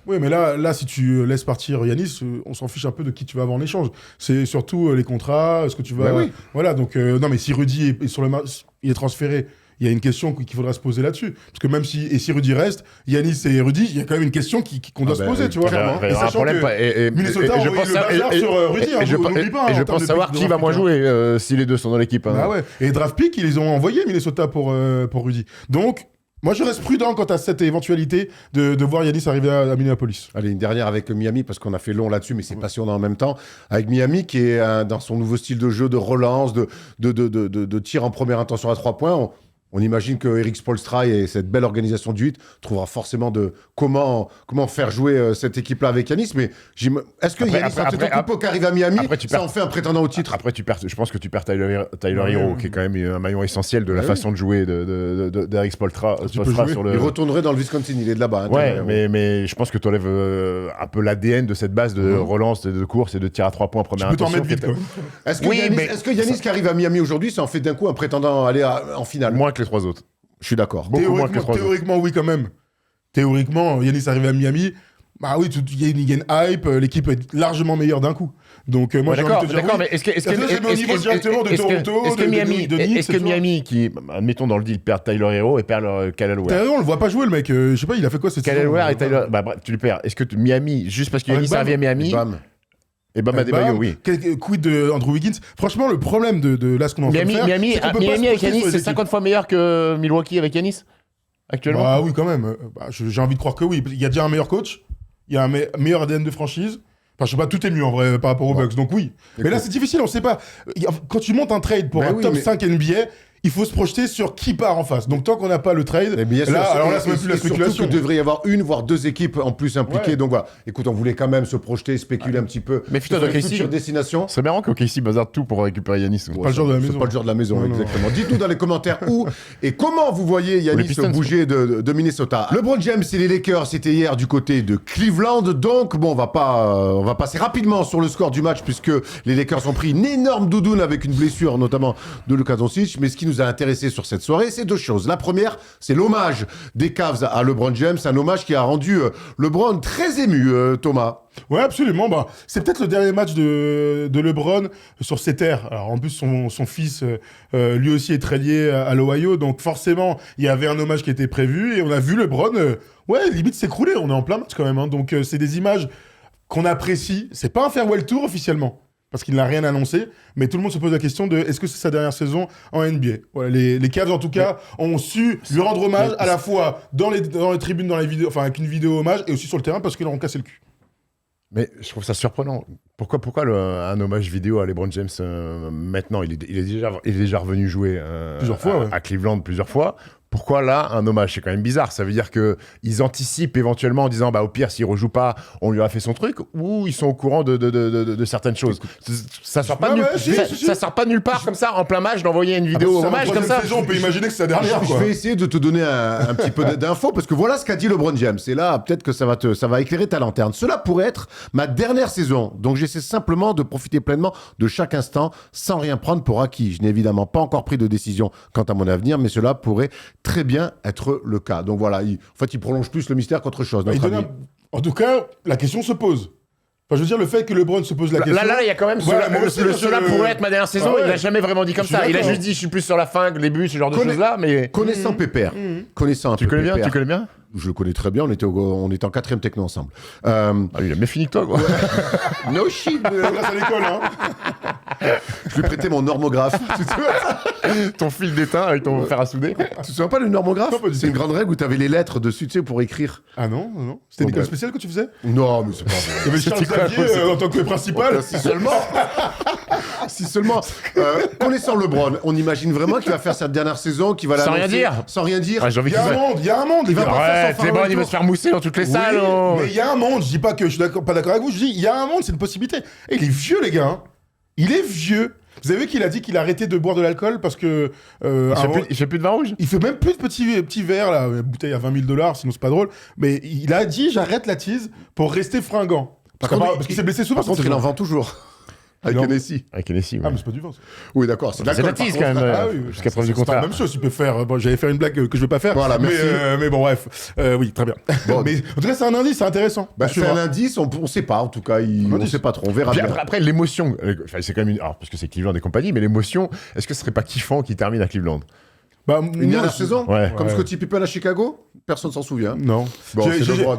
Oui, mais là, si tu laisses partir Yanis, on s'en fiche un peu de qui tu vas avoir en échange. C'est surtout les contrats, ce que tu vas. Bah oui. Voilà, donc non, mais si Rudy est sur le il est transféré. Il y a une question qu'il faudra se poser là-dessus. Parce que même si Rudy reste, Yanis et Rudy, il y a quand même une question qu'on doit se poser, tu vois. clairement. Il va y avoir un sachant problème. que Minnesota et je envoie pense le ça- bazar sur Rudy, hein, et je vous- pense- n'oublie pas, et en je termes pense de savoir pick qui de va draft moins pick, jouer si les deux sont dans l'équipe. hein. Ah ouais. Et draft pick, ils les ont envoyés Minnesota pour Rudy. Donc, moi, je reste prudent quant à cette éventualité de voir Yanis arriver à Minneapolis. Allez, une dernière avec Miami, parce qu'on a fait long là-dessus, mais c'est passionnant en même temps. Avec Miami, qui est dans son nouveau style de jeu, de relance, de tir en première intention à 3 points. On imagine que Eric Spoelstra et cette belle organisation du 8 trouvera forcément de comment faire jouer cette équipe-là avec Yanis. Mais est-ce que Yanis Antetokounmpo qui arrive à Miami, après, tu ça perds- en fait un prétendant au titre? Après, je pense que tu perds Tyler Ouais, Hero, ouais. qui est quand même un maillon essentiel de la Ouais, façon de jouer d'Eric Spoelstra Tu peux jouer. sur Il le. retournerait dans le Wisconsin, il est de là-bas. hein, Ouais, Tyler Hero. mais je pense que tu enlèves un peu l'ADN de cette base de relance, de course et de tir à 3 points en Tu première peux t'en intention. mettre vite, qui quand était- même. Est-ce que Oui, Yanis, mais- est-ce que Yanis qui arrive à Miami aujourd'hui, ça en fait d'un coup un prétendant à aller en finale? Moins que les 3 autres. Je suis d'accord. Beaucoup moins que les 3 autres. Théoriquement, oui, quand même. Théoriquement, Yanis arrivé à Miami. Bah oui, il y a une hype, l'équipe est largement meilleure d'un coup. Donc moi, Ouais, j'ai envie de te dire d'accord, oui. mais est-ce que Parce que c'est au niveau directement de Toronto, est-ce que de Miami, Knicks, est-ce que tu vois. Miami, qui, admettons dans le deal, perd Tyler Hero et perd Kyle T'as Ware. raison, on le voit pas jouer, le mec. Je sais pas, il a fait quoi cette Kyle saison Ware et Tyler, bah bref, tu le perds. Est-ce que Miami, juste parce qu'il Avec Yanis arrive à Miami, Bam. et Bam Adebayo, oui. Quid de Andrew Wiggins. Franchement, le problème de là, ce qu'on est en train de faire, Miami c'est qu'on peut pas se avec projeter Yanis, sur les c'est équipes. 50 fois meilleur que Milwaukee avec Yanis actuellement. Bah oui, quand même. J'ai envie de croire que oui. Il y a déjà un meilleur coach, il y a un meilleur ADN de franchise. Enfin, je sais pas, tout est mieux en vrai par rapport aux Bucks, donc oui. Mais là, c'est difficile, on sait pas. Quand tu montes un trade pour Mais un oui, top mais- 5 NBA, il faut se projeter sur qui part en face. Donc tant qu'on n'a pas le trade, Mais bien sûr, alors là, c'est même plus la surtout spéculation. qu'il devrait y avoir une, voire deux équipes en plus impliquées. Ouais. Donc voilà. Écoute, on voulait quand même se projeter, spéculer un petit peu. Mais putain, sur donc les ici- futures destinations. C'est marrant qu'OKC bazarde tout pour récupérer Yanis. pas le genre de la C'est maison. pas le genre de la maison, Non, non. exactement. Dites-nous dans les commentaires où et comment vous voyez Yanis Pistons, bouger de Minnesota. LeBron James et les Lakers, c'était hier du côté de Cleveland. Donc, bon, on va passer rapidement sur le score du match puisque les Lakers ont pris une énorme doudoune avec une blessure, notamment de Luka Doncic. Mais ce qui nous a intéressé sur cette soirée, c'est deux choses. La première, c'est l'hommage des Cavs à LeBron James, un hommage qui a rendu LeBron très ému, Thomas. Ouais, absolument. Bah, c'est peut-être le dernier match de LeBron sur ses terres. Alors, en plus, son fils, lui aussi, est très lié à l'Ohio. Donc, forcément, il y avait un hommage qui était prévu. Et on a vu LeBron, limite s'écrouler. On est en plein match quand même. Hein. Donc, c'est des images qu'on apprécie. C'est pas un farewell tour officiellement. parce qu'il n'a rien annoncé, mais tout le monde se pose la question de est-ce que c'est sa dernière saison en NBA. Voilà, les Cavs, en tout cas, ont su lui rendre hommage à la fois dans les tribunes, dans les vidéos, enfin avec une vidéo hommage, et aussi sur le terrain parce qu'ils leur ont cassé le cul. Mais je trouve ça surprenant. Pourquoi un hommage vidéo à LeBron James maintenant il est déjà revenu jouer Plusieurs fois, à Cleveland plusieurs fois. Pourquoi là un hommage? C'est quand même bizarre. Ça veut dire qu'ils anticipent éventuellement en disant au pire s'il rejoue pas, on lui a fait son truc, ou ils sont au courant de certaines choses. Ça sort pas ça sort pas nulle part comme ça en plein match d'envoyer une vidéo hommage comme ça. Saison, on peut imaginer que c'est la dernière. Je vais essayer de te donner un petit peu d'infos parce que voilà ce qu'a dit LeBron James. Et là, peut-être que ça va éclairer ta lanterne. Cela pourrait être ma dernière saison. Donc j'essaie simplement de profiter pleinement de chaque instant sans rien prendre pour acquis. Je n'ai évidemment pas encore pris de décision quant à mon avenir, mais cela pourrait très bien être le cas. Donc voilà, il prolonge plus le mystère qu'autre chose. En tout cas, la question se pose. Enfin, je veux dire, le fait que LeBron se pose la question... Là, il y a quand même... Cela pourrait être ma dernière saison. Il n'a jamais vraiment dit comme ça. Il a juste dit, je suis plus sur la fin, le début, ce genre de choses-là, mais... Connaissant Pépère, Tu connais bien? Je le connais très bien, on était en 4e techno ensemble. Il a mieux fini que toi, quoi. No shit. Grâce à l'école, hein. Je lui ai prêté mon normographe. Ton fil d'étain avec ton fer à souder. Tu te souviens pas le normographe? Non, pas du C'est tout. une grande règle où tu avais les lettres dessus, tu sais, pour écrire. Ah non. C'était une école spéciale que tu faisais? Non, mais c'est pas vrai. Il y avait Charles Xavier en tant que principal. Si seulement. Si seulement. Connaissant LeBron, on imagine vraiment qu'il va faire sa dernière saison, qu'il va Sans l'annoncer. rien dire. Sans rien dire. J'ai envie Il y a un monde. Il va pas faire Arrête, son c'est bon, fardeau il va et se faire mousser dans toutes les tout. salles. Oui, mais il y a un monde. Je dis pas que je suis pas d'accord avec vous. Je dis il y a un monde, c'est une possibilité. Et il est vieux, les gars. Hein. Il est vieux. Vous avez vu qu'il a dit qu'il a arrêté de boire de l'alcool parce que... Il fait plus de vin rouge? Il fait même plus de petits verres, là, une bouteille à $20,000, sinon c'est pas drôle. Mais il a dit j'arrête la tease pour rester fringant. Parce qu'il s'est blessé souvent. Par contre, il en vend toujours. Avec Non. Hennessy. Avec Hennessy, ouais. Ah, mais c'est pas du vin, ça. Oui, d'accord. C'est de C'est la l'alcool, tease, par quand contre. même. Ah oui, Jusqu'à preuve du c'est pas contraire. la même chose, il peut faire. Bon, j'allais faire une blague que je vais pas faire. Voilà, merci. Mais bon, bref. Oui, très bien. Bon. Mais en tout cas, c'est un indice, c'est intéressant. Bah, À c'est suivre. un indice, on sait pas en tout cas, on indice. sait pas trop, on verra Puis bien. après, l'émotion, c'est quand même alors, parce que c'est Cleveland et compagnie, mais l'émotion, est-ce que ce serait pas kiffant qu'il termine à Cleveland? Bah, Une dernière saison Ouais. Comme Ouais. Scottie Pippen à Chicago? Personne s'en souvient. Non. Bon, c'est LeBron.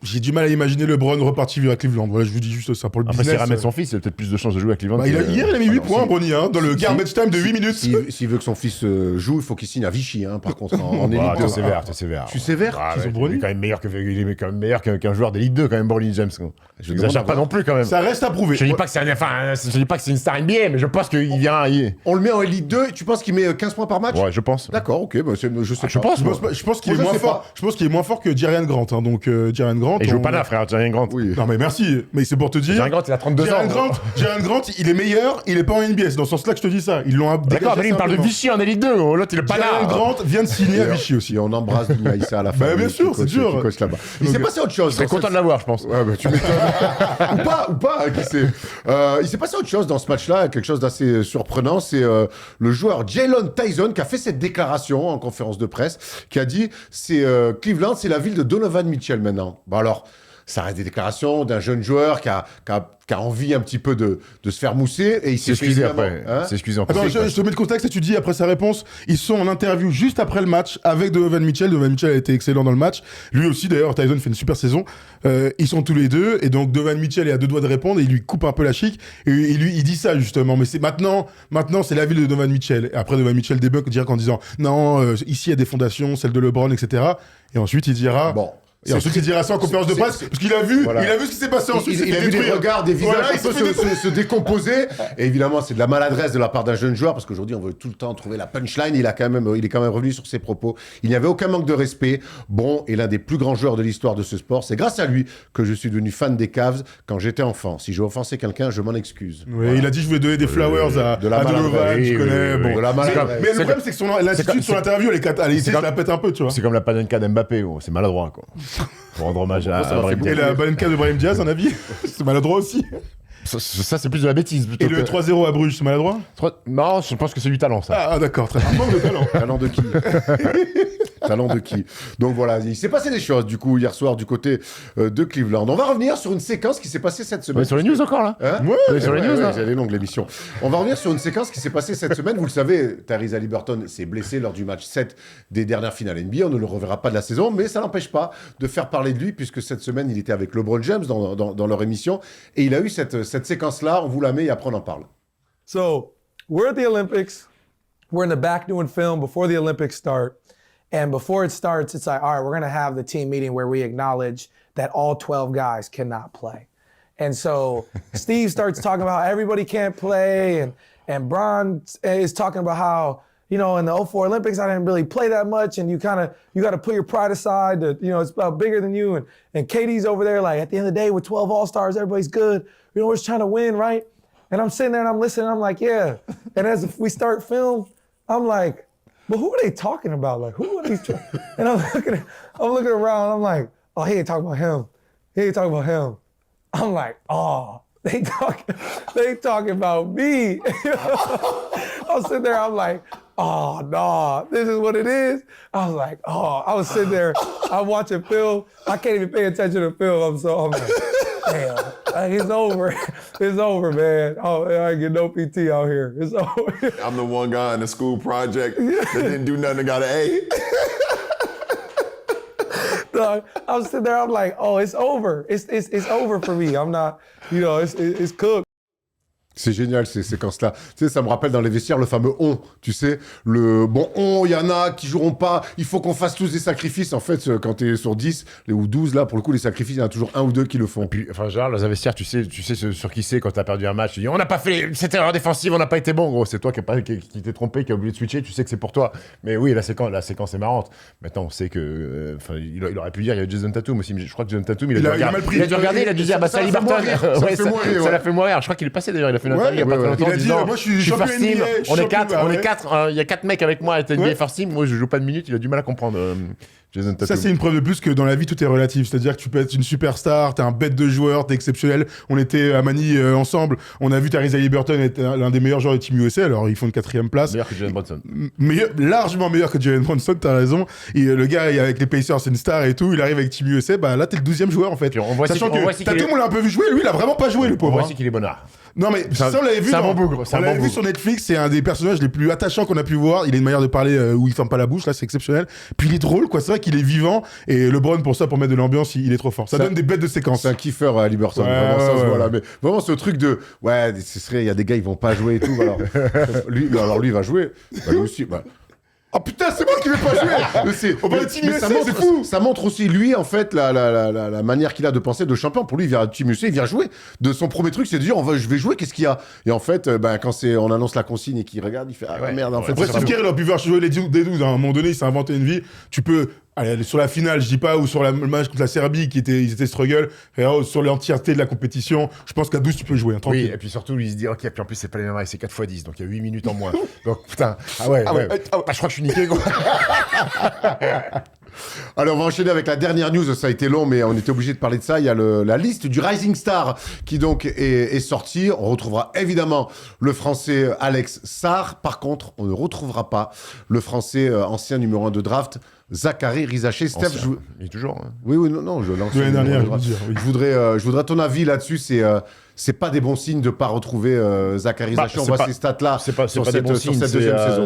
J'ai du mal à imaginer LeBron reparti vivre à Cleveland. Voilà, je vous dis juste ça pour le Après, s'il business. ramène son fils, il a peut-être plus de chances de jouer à Cleveland. Bah, hier, il a mis 8 points, Bronny, hein, dans le garbage time de 8 minutes. S'il veut que son fils joue, il faut qu'il signe à Vichy, hein, par contre, en Élite Ah, 2. t'es sévère, t'es sévère. Je suis sévère. Ah, Ils ouais, ont Bronny. il est quand même meilleur qu'un joueur d'élite 2, quand même, Bronny James. Je n'exagère pas non plus, quand même. Ça reste à prouver. Je dis pas que c'est une star NBA, mais je pense qu'il vient. On le met en Élite 2 et tu penses qu'il met 15 points par match? Ouais, je pense. D'accord, ok, bah, je sais je pas. pense, Je pense qu'il est Moi, je moins sais fort. pas. Je pense qu'il est moins fort que Jerian Grant. Hein, donc Jerian Grant. Et il joue pas là, frère, Jerian Grant. Oui. Non mais merci. Mais c'est pour te dire. Jerian Grant, il a 32 ans. Jerian Grant, il est meilleur. Il est pas en NBA. C'est dans ce sens-là que je te dis ça. Ils l'ont D'accord, mais lui, il me parle de Vichy en élite 2. L'autre, il est pas Jerian là. Grant vient de signer à Vichy aussi. Et on embrasse Dina Issa à la fin. Bah, bien sûr, c'est dur. Qui coach là-bas. Il s'est passé autre chose. Je serais content de l'avoir, je pense. Ouais, bah, tu m'étonnes. ou pas, qui sait. Il s'est passé autre chose dans ce match-là, quelque chose d'assez surprenant. C'est le joueur Jalen Tyson qui a fait cette déclaration en conférence de presse, qui a dit Cleveland, c'est la ville de Donovan Mitchell maintenant. Bon alors, ça reste des déclarations d'un jeune joueur qui a envie un petit peu de se faire mousser et il s'est C'est excusé évidemment, après. hein. C'est excusé encore. Attends, je te mets de contexte et tu dis après sa réponse, ils sont en interview juste après le match avec Donovan Mitchell. Donovan Mitchell a été excellent dans le match. Lui aussi d'ailleurs, Tyson fait une super saison. Ils sont tous les deux et donc Donovan Mitchell est à deux doigts de répondre et il lui coupe un peu la chic et lui il dit ça justement. Mais c'est maintenant c'est la ville de Donovan Mitchell. Et après Donovan Mitchell débunk direct en disant non, ici il y a des fondations, celle de LeBron, etc. Et ensuite il dira. Bon. Et ensuite, il dira ça en conférence de presse, parce qu'il a vu, Voilà. il a vu ce qui s'est passé ensuite. Il a vu des regards, des visages Voilà, un il peu s'est fait se décomposer. Et évidemment, c'est de la maladresse de la part d'un jeune joueur, parce qu'aujourd'hui, on veut tout le temps trouver la punchline. Il est quand même revenu sur ses propos. Il n'y avait aucun manque de respect. Bon, et l'un des plus grands joueurs de l'histoire de ce sport. C'est grâce à lui que je suis devenu fan des Cavs quand j'étais enfant. Si j'ai offensé quelqu'un, je m'en excuse. Oui, il a dit je vais donner des flowers à de la Donovan, maladresse. je connais. Oui, Bon. de la maladresse. Mais le problème, c'est que l'attitude sur l'interview, elle se la pète un peu, tu vois. C'est comme la panenka d'Mbappé, c'est maladroit, quoi. Pour rendre hommage à Brahim Et Diaz. la Balenka de Brahim Diaz, un avis c'est maladroit aussi. Ça, c'est plus de la bêtise. Et le 3-0 à Bruges, c'est maladroit. Non, je pense que c'est du talent, ça. Ah, d'accord, très bien. Manque de talent. Talent de qui? talent de qui. Donc voilà, il s'est passé des choses du coup hier soir du côté de Cleveland. On va revenir sur une séquence qui s'est passée cette semaine. Sur les news encore là. Hein Sur les news, là. elle est longue l'émission. On va revenir sur une séquence qui s'est passée cette semaine. Vous le savez, Tyrese Haliburton s'est blessé lors du match 7 des dernières finales NBA. On ne le reverra pas de la saison, mais ça n'empêche pas de faire parler de lui puisque cette semaine, il était avec LeBron James dans leur émission et il a eu cette séquence-là. On vous la met et après on en parle. So we're at the Olympics. We're in the back doing film before the Olympics start. And before it starts, it's like, all right, we're going to have the team meeting where we acknowledge that all 12 guys cannot play. And so Steve starts talking about how everybody can't play. And Bron is talking about how, you know, in the 04 Olympics, I didn't really play that much. And you got to put your pride aside that, you know, it's about bigger than you. And Katie's over there, like, at the end of the day, with 12 All-Stars, everybody's good. You know, we're just trying to win, right? And I'm sitting there and I'm listening. I'm like, yeah. And as we start film, I'm like, but who are they talking about? Like, who are these? And I'm looking around. I'm like, oh, he ain't talking about him. He ain't talking about him. I'm like, oh, they talking about me. I'm sitting there. I'm like, oh no, this is what it is. I was like, oh, I was sitting there. I'm watching film. I can't even pay attention to film. I'm like, damn, like, it's over. It's over, man. Oh, I ain't get no PT out here. It's over. I'm the one guy in the school project that didn't do nothing and got an A. Dog, I was sitting there, I'm like, oh, it's over. It's over for me. I'm not, you know, it's cooked. C'est génial ces séquences-là. Tu sais, ça me rappelle dans les vestiaires le fameux on. Tu sais, il y en a qui joueront pas. Il faut qu'on fasse tous des sacrifices. En fait, quand t'es sur 10 ou 12, là, pour le coup, les sacrifices, il y en a toujours un ou deux qui le font. Et puis, enfin, genre, dans un vestiaire, tu sais sur qui c'est quand t'as perdu un match. Tu dis, on n'a pas fait cette erreur défensive, on n'a pas été bon. Gros, c'est toi qui t'es trompé, qui a oublié de switcher. Tu sais que c'est pour toi. Mais oui, la séquence est marrante. Maintenant, on sait que, il aurait pu dire, il y a Jason Tatum aussi. Mais je crois que Jason Tatum, il a mal pris. Il a dû regarder, il a dû dire, bah, c'est Haliburton. Ça l'a fait mourir. Je crois qu'il est passé d'ailleurs. Il a fait une interview il y a pas très longtemps. Il a dit, moi je suis champion first team, NBA, on est 4, il y a 4 mecs avec moi à être NBA first team, moi je joue pas de minutes, il a du mal à comprendre Jason Tatum. Ça c'est une preuve de plus que dans la vie tout est relatif, c'est-à-dire que tu peux être une superstar, t'es un bête de joueur, t'es exceptionnel. On était à Manille ensemble, on a vu Tyrese Haliburton être l'un des meilleurs joueurs de Team USA, alors ils font une 4e place. Meilleur que Jalen Brunson. Largement meilleur que Jalen Brunson, t'as raison. Et le gars avec les Pacers, c'est une star et tout, il arrive avec Team USA, bah là t'es le 12e joueur en fait. Sachant que Tatum on l'a un peu vu jouer, lui il a vraiment pas joué le pauvre. On voit aussi qu'il est bonnard. Non mais ça on l'avait vu, on l'avait vu sur Netflix, c'est un des personnages les plus attachants qu'on a pu voir. Il a une manière de parler où il ferme pas la bouche, là c'est exceptionnel. Puis il est drôle quoi, c'est vrai qu'il est vivant et LeBron pour mettre de l'ambiance, il est trop fort. Ça donne des bêtes de séquences. C'est un kiffeur à Haliburton, vraiment ça se voit là. Mais vraiment ce truc de il y a des gars ils vont pas jouer et tout. Alors lui il va jouer. Bah, lui aussi. Oh putain, c'est moi qui vais pas jouer. C'est fou. Ça montre aussi lui en fait la manière qu'il a de penser de champion. Pour lui, il vient à Team USA, il vient jouer. De son premier truc, c'est de dire je vais jouer. Qu'est-ce qu'il y a? Et en fait, quand on annonce la consigne et qu'il regarde, il fait merde. En fait, Steve Kerr, il a pu voir jouer les 12. À un moment donné, il s'est inventé une vie. Tu peux aller sur la finale, je dis pas, ou sur le match contre la Serbie, ils étaient struggle. Sur l'entièreté de la compétition, je pense qu'à 12 tu peux jouer. Tranquille. Oui, et puis surtout lui il se dit ok, puis en plus c'est pas les mêmes règles, c'est 4x10, donc il y a 8 minutes en moins. Donc putain, je crois que je suis niqué gros. Alors on va enchaîner avec la dernière news, ça a été long mais on était obligé de parler de ça. Il y a la liste du Rising Star qui donc est sortie. On retrouvera évidemment le français Alex Sarr. Par contre, on ne retrouvera pas le français ancien numéro 1 de draft Zaccharie Rizaché. Steph, il est toujours. Hein. Oui, non, je lance. L'année dernière, je voudrais ton avis là-dessus. C'est pas des bons signes de pas retrouver Zaccharie Rizaché. On voit ces stats-là. C'est pas des bons signes. Cette deuxième saison.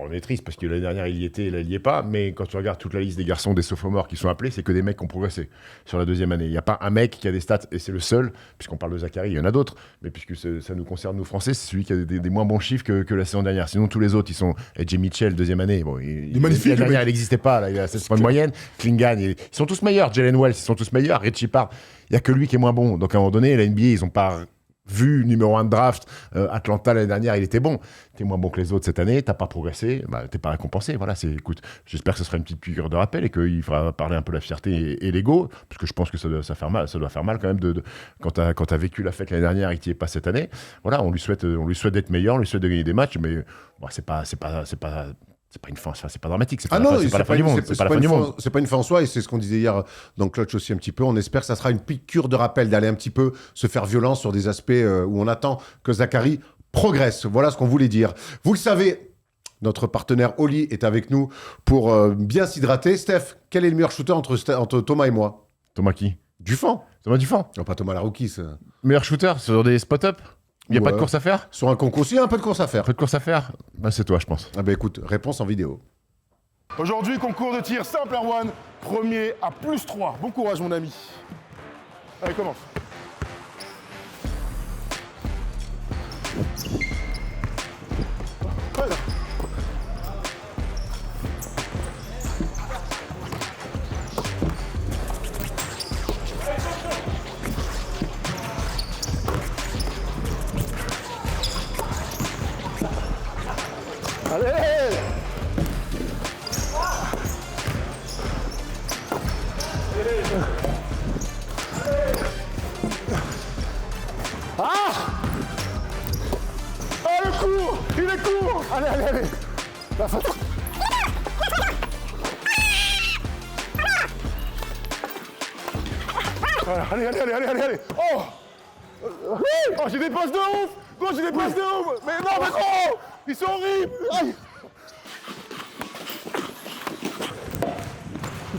On est triste parce que l'année dernière il y était, là il y est pas. Mais quand tu regardes toute la liste des garçons, des sophomores qui sont appelés, c'est que des mecs qui ont progressé sur la deuxième année. Il y a pas un mec qui a des stats et c'est le seul. Puisqu'on parle de Zaccharie, il y en a d'autres. Mais puisque ça nous concerne nous Français, c'est celui qui a des moins bons chiffres que la saison dernière. Sinon tous les autres, ils sont Jay Mitchell deuxième année. Bon, il est magnifique. La dernière, il n'existait pas. Là, il a 16 points de moyenne. Klingan, ils sont tous meilleurs. Jalen Wells, ils sont tous meilleurs. Richie Pard, il y a que lui qui est moins bon. Donc à un moment donné, la NBA, ils ont pas vu numéro 1 de draft. Atlanta l'année dernière, il était bon. T'es moins bon que les autres cette année, t'as pas progressé, t'es pas récompensé. Voilà, écoute, j'espère que ce sera une petite piqûre de rappel et qu'il fera parler un peu la fierté et l'ego, parce que je pense que ça doit faire mal quand même quand t'as vécu la fête l'année dernière et que t'y es pas cette année. Voilà, on lui souhaite d'être meilleur, on lui souhaite de gagner des matchs, mais c'est pas une fin, c'est pas dramatique, c'est pas la fin du monde. C'est pas une fin en soi, et c'est ce qu'on disait hier dans Clutch aussi un petit peu. On espère que ça sera une piqûre de rappel, d'aller un petit peu se faire violence sur des aspects où on attend que Zaccharie progresse. Voilà ce qu'on voulait dire. Vous le savez, Notre partenaire Oli est avec nous pour bien s'hydrater. Steph, quel est le meilleur shooter entre Thomas et moi? Thomas qui? Dufan. Thomas Dufan. Non, pas Thomas Laroukis. Meilleur shooter sur des spot-up. Il n'y a pas de Ouais. course à faire? Sur un concours, il y a un peu de course à faire. Un peu de course à faire? Bah, c'est toi, je pense. Ah bah écoute, réponse en vidéo. Aujourd'hui, concours de tir simple Erwan. Premier à +3. Bon courage, mon ami. Allez, commence. Voilà. Allez! Ah, le court! Il est court! Allez, allez, allez! La fin. Voilà, allez, allez, allez, allez, allez, allez! Oh! Oh, j'ai des passes de ouf! Non, j'ai des passes de ouf! Mais non, mais oh! Ils sont horribles! Aïe!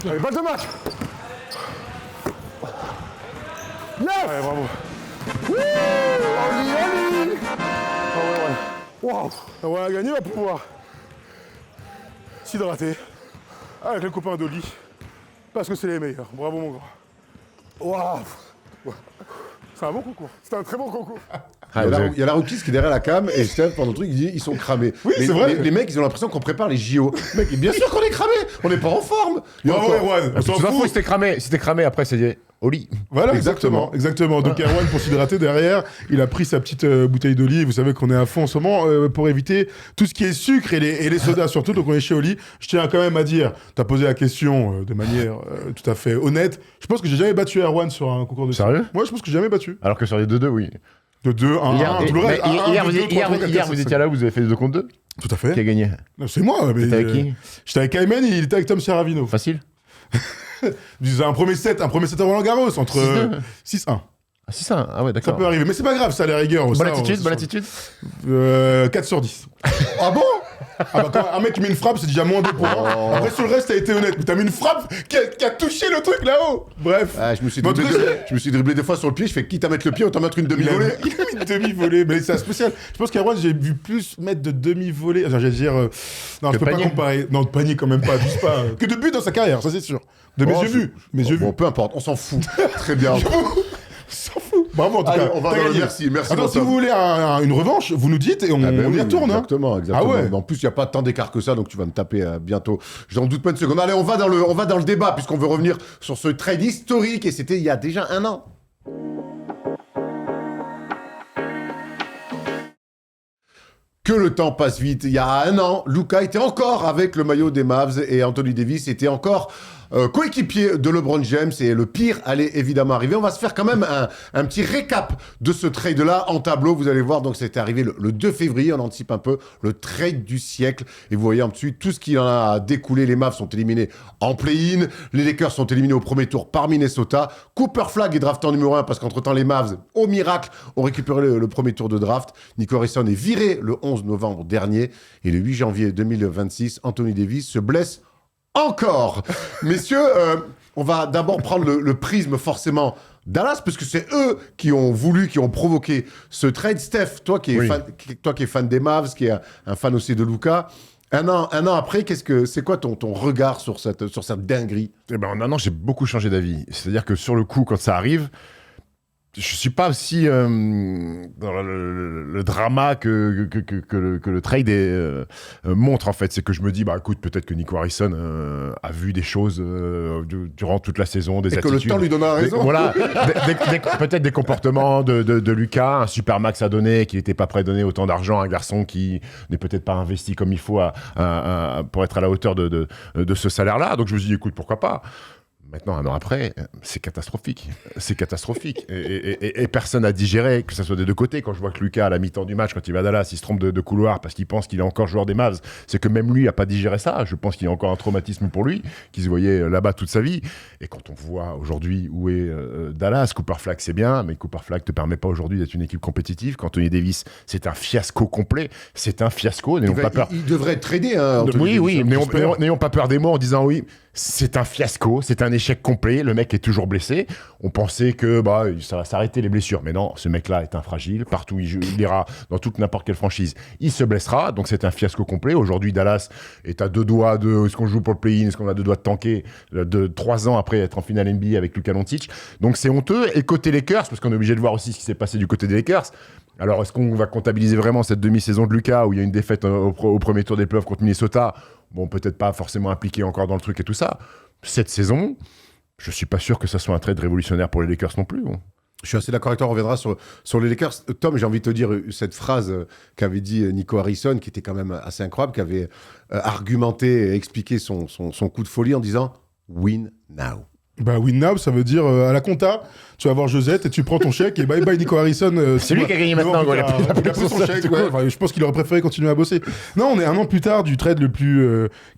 Allez, balle de match! Yes! Allez, bravo! Wouh! Oli, Oli! Waouh! On a gagné, on va pouvoir s'hydrater avec les copains d'Oli parce que c'est les meilleurs. Bravo, mon grand. Waouh! C'est un bon concours. C'est un très bon concours. Il y a la Laroukis qui est derrière la cam et Steph, pendant le truc, il dit ils sont cramés. Oui, Mais c'est vrai. Les mecs, ils ont l'impression qu'on prépare les JO. Mec, bien sûr qu'on est cramés. On n'est pas en forme. Il y a Bravo, encore- Erwan. On De s'en toute façon, fout. si t'es cramé, après, c'est Oli. Voilà, Exactement. exactement. Donc Erwan, pour s'hydrater derrière, il a pris sa petite bouteille d'Oli. Vous savez qu'on est à fond en ce moment pour éviter tout ce qui est sucre et les sodas surtout. Donc on est chez Oli. Je tiens quand même à dire, tu as posé la question de manière tout à fait honnête. Je pense que j'ai jamais battu Erwan sur un concours de tir. Sérieux? Moi, je pense que j'ai jamais battu. Alors que sur les 2-2, oui. De 2, 1, 1, tout le reste. Hier, vous étiez là, vous avez fait des 2 contre 2. Tout à Qui a fait. gagné? Non, c'est moi. Mais T'étais avec qui? J'étais avec Ayman, il était avec Tom Serravino. Facile? Un premier set à Roland Garros entre 6-2. 6-1. Ah, c'est ça. Ah ouais, Ça d'accord. peut arriver, mais c'est pas grave, ça, les rigueurs. Bonne ça, attitude, ça, bonne attitude. 4 sur 10. Ah bon? Ah bah quand un mec qui met une frappe, c'est déjà moins 2 pour moi. Après, sur le reste, t'as été honnête. Mais t'as mis une frappe qui a touché le truc là-haut. Bref. Ah, je me suis Votre dribblé des fois sur le pied. Je fais quitte à mettre le pied, autant mettre une demi-volée. Il a mis une demi-volée, mais c'est spécial. Je pense qu'Erwan, j'ai vu plus mettre de demi-volée. Enfin, j'allais dire. Non, je peux panier. pas comparer. Non, de panier quand même pas. Abuse pas. Que de but dans sa carrière, ça c'est sûr. De mes Oh, yeux vus. Mes yeux vus. Bon, peu importe, on s'en fout. Très bien. S'en fout. Bravo, en tout Allez, cas. on va t'as dans le gagné. merci. Merci, Attends, mon si Tom. vous voulez une revanche, vous nous dites et on, Ah ben on y oui, retourne. Hein. Exactement. Ah ouais. En plus, il n'y a pas tant d'écart que ça, donc tu vas me taper bientôt. J'en doute pas une seconde. Allez, on va dans le débat, puisqu'on veut revenir sur ce trade historique, et c'était il y a déjà 1 an. Que le temps passe vite. Il y a 1 an, Luka était encore avec le maillot des Mavs et Anthony Davis était encore coéquipier de LeBron James et le pire allait évidemment arriver. On va se faire quand même un petit récap de ce trade-là en tableau. Vous allez voir, donc c'était arrivé le 2 février, on anticipe un peu le trade du siècle. Et vous voyez ensuite tout ce qui en a découlé. Les Mavs sont éliminés en play-in. Les Lakers sont éliminés au premier tour par Minnesota. Cooper Flagg est drafté en numéro 1 parce qu'entre-temps, les Mavs, au miracle, ont récupéré le premier tour de draft. Nico Harrison est viré le 11 novembre dernier. Et le 8 janvier 2026, Anthony Davis se blesse encore. Messieurs, on va d'abord prendre le prisme forcément Dallas, parce que c'est eux qui ont voulu, qui ont provoqué ce trade. Steph, toi qui es fan des Mavs, qui est un fan aussi de Luka, un an après, c'est quoi ton regard sur cette dinguerie? Eh ben, en 1 an, j'ai beaucoup changé d'avis. C'est-à-dire que sur le coup, quand ça arrive, je suis pas aussi dans le drama que le trade montre en fait. C'est que je me dis, bah écoute, peut-être que Nico Harrison a vu des choses durant toute la saison, des Et que attitudes. le temps lui donnera raison. Voilà, peut-être des comportements de Lucas, un Supermax à donner, qu'il n'était pas prêt à donner autant d'argent à un garçon qui n'est peut-être pas investi comme il faut pour être à la hauteur de ce salaire-là. Donc je me suis dit, écoute, pourquoi pas? Maintenant, un an après, c'est catastrophique. C'est catastrophique. Et personne n'a digéré, que ce soit des deux côtés. Quand je vois que Lucas, à la mi-temps du match, quand il va à Dallas, il se trompe de couloir parce qu'il pense qu'il est encore joueur des Mavs, c'est que même lui n'a pas digéré ça. Je pense qu'il y a encore un traumatisme pour lui, qu'il se voyait là-bas toute sa vie. Et quand on voit aujourd'hui où est Dallas, Cooper Flagg, c'est bien, mais Cooper Flagg ne te permet pas aujourd'hui d'être une équipe compétitive. Quand Anthony Davis, c'est un fiasco complet. C'est un fiasco. N'ayons pas peur. Il devrait être tradé, hein, Anthony Oui, Davis, oui, n'ayons pas peur des mots en disant oui. C'est un fiasco, c'est un échec complet. Le mec est toujours blessé. On pensait que ça va s'arrêter les blessures, mais non, ce mec-là est un fragile. Partout il ira dans toute n'importe quelle franchise, il se blessera. Donc c'est un fiasco complet. Aujourd'hui, Dallas est à 2 doigts de est-ce qu'on joue pour le play-in, est-ce qu'on a 2 doigts de tanker de 3 ans après être en finale NBA avec Luka Doncic. Donc c'est honteux. Et côté Lakers, parce qu'on est obligé de voir aussi ce qui s'est passé du côté des Lakers. Alors est-ce qu'on va comptabiliser vraiment cette demi-saison de Luka où il y a une défaite au premier tour des playoffs contre Minnesota? Bon, peut-être pas forcément impliqué encore dans le truc et tout ça. Cette saison, je suis pas sûr que ça soit un trade révolutionnaire pour les Lakers non plus. Bon. Je suis assez d'accord avec toi, on reviendra sur les Lakers. Tom, j'ai envie de te dire cette phrase qu'avait dit Nico Harrison, qui était quand même assez incroyable, qui avait argumenté et expliqué son coup de folie en disant « win now ». Bah, win now, ça veut dire à la compta, tu vas voir Josette et tu prends ton chèque et bye bye Nico Harrison. C'est lui qui a gagné maintenant. Il a pris son chèque. Ouais. Enfin, je pense qu'il aurait préféré continuer à bosser. Non, on est un an plus tard du trade le plus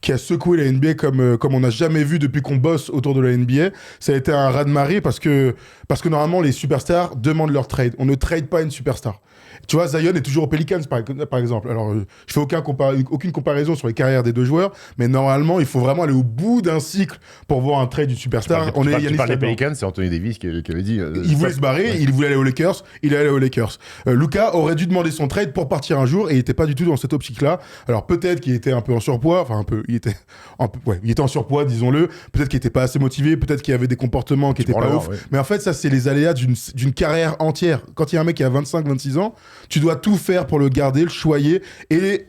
qui a secoué la NBA comme on n'a jamais vu depuis qu'on bosse autour de la NBA. Ça a été un raz-de-marée parce que normalement les superstars demandent leur trade. On ne trade pas une superstar. Tu vois, Zion est toujours aux Pelicans, par exemple. Alors, je fais aucune comparaison sur les carrières des deux joueurs, mais normalement, il faut vraiment aller au bout d'un cycle pour voir un trade d'une superstar. Tu parles des Pelicans, c'est Anthony Davis qui avait dit... il voulait se barrer, il voulait aller aux Lakers, il est allé aux Lakers. Luka aurait dû demander son trade pour partir un jour, et il n'était pas du tout dans cette optique-là. Alors, peut-être qu'il était un peu en surpoids, il était en surpoids, disons-le. Peut-être qu'il n'était pas assez motivé, peut-être qu'il y avait des comportements qui n'étaient pas ouf. Ouais. Mais en fait, ça, c'est les aléas d'une carrière entière. Quand il y a un mec qui a 25-26 ans, tu dois tout faire pour le garder, le choyer et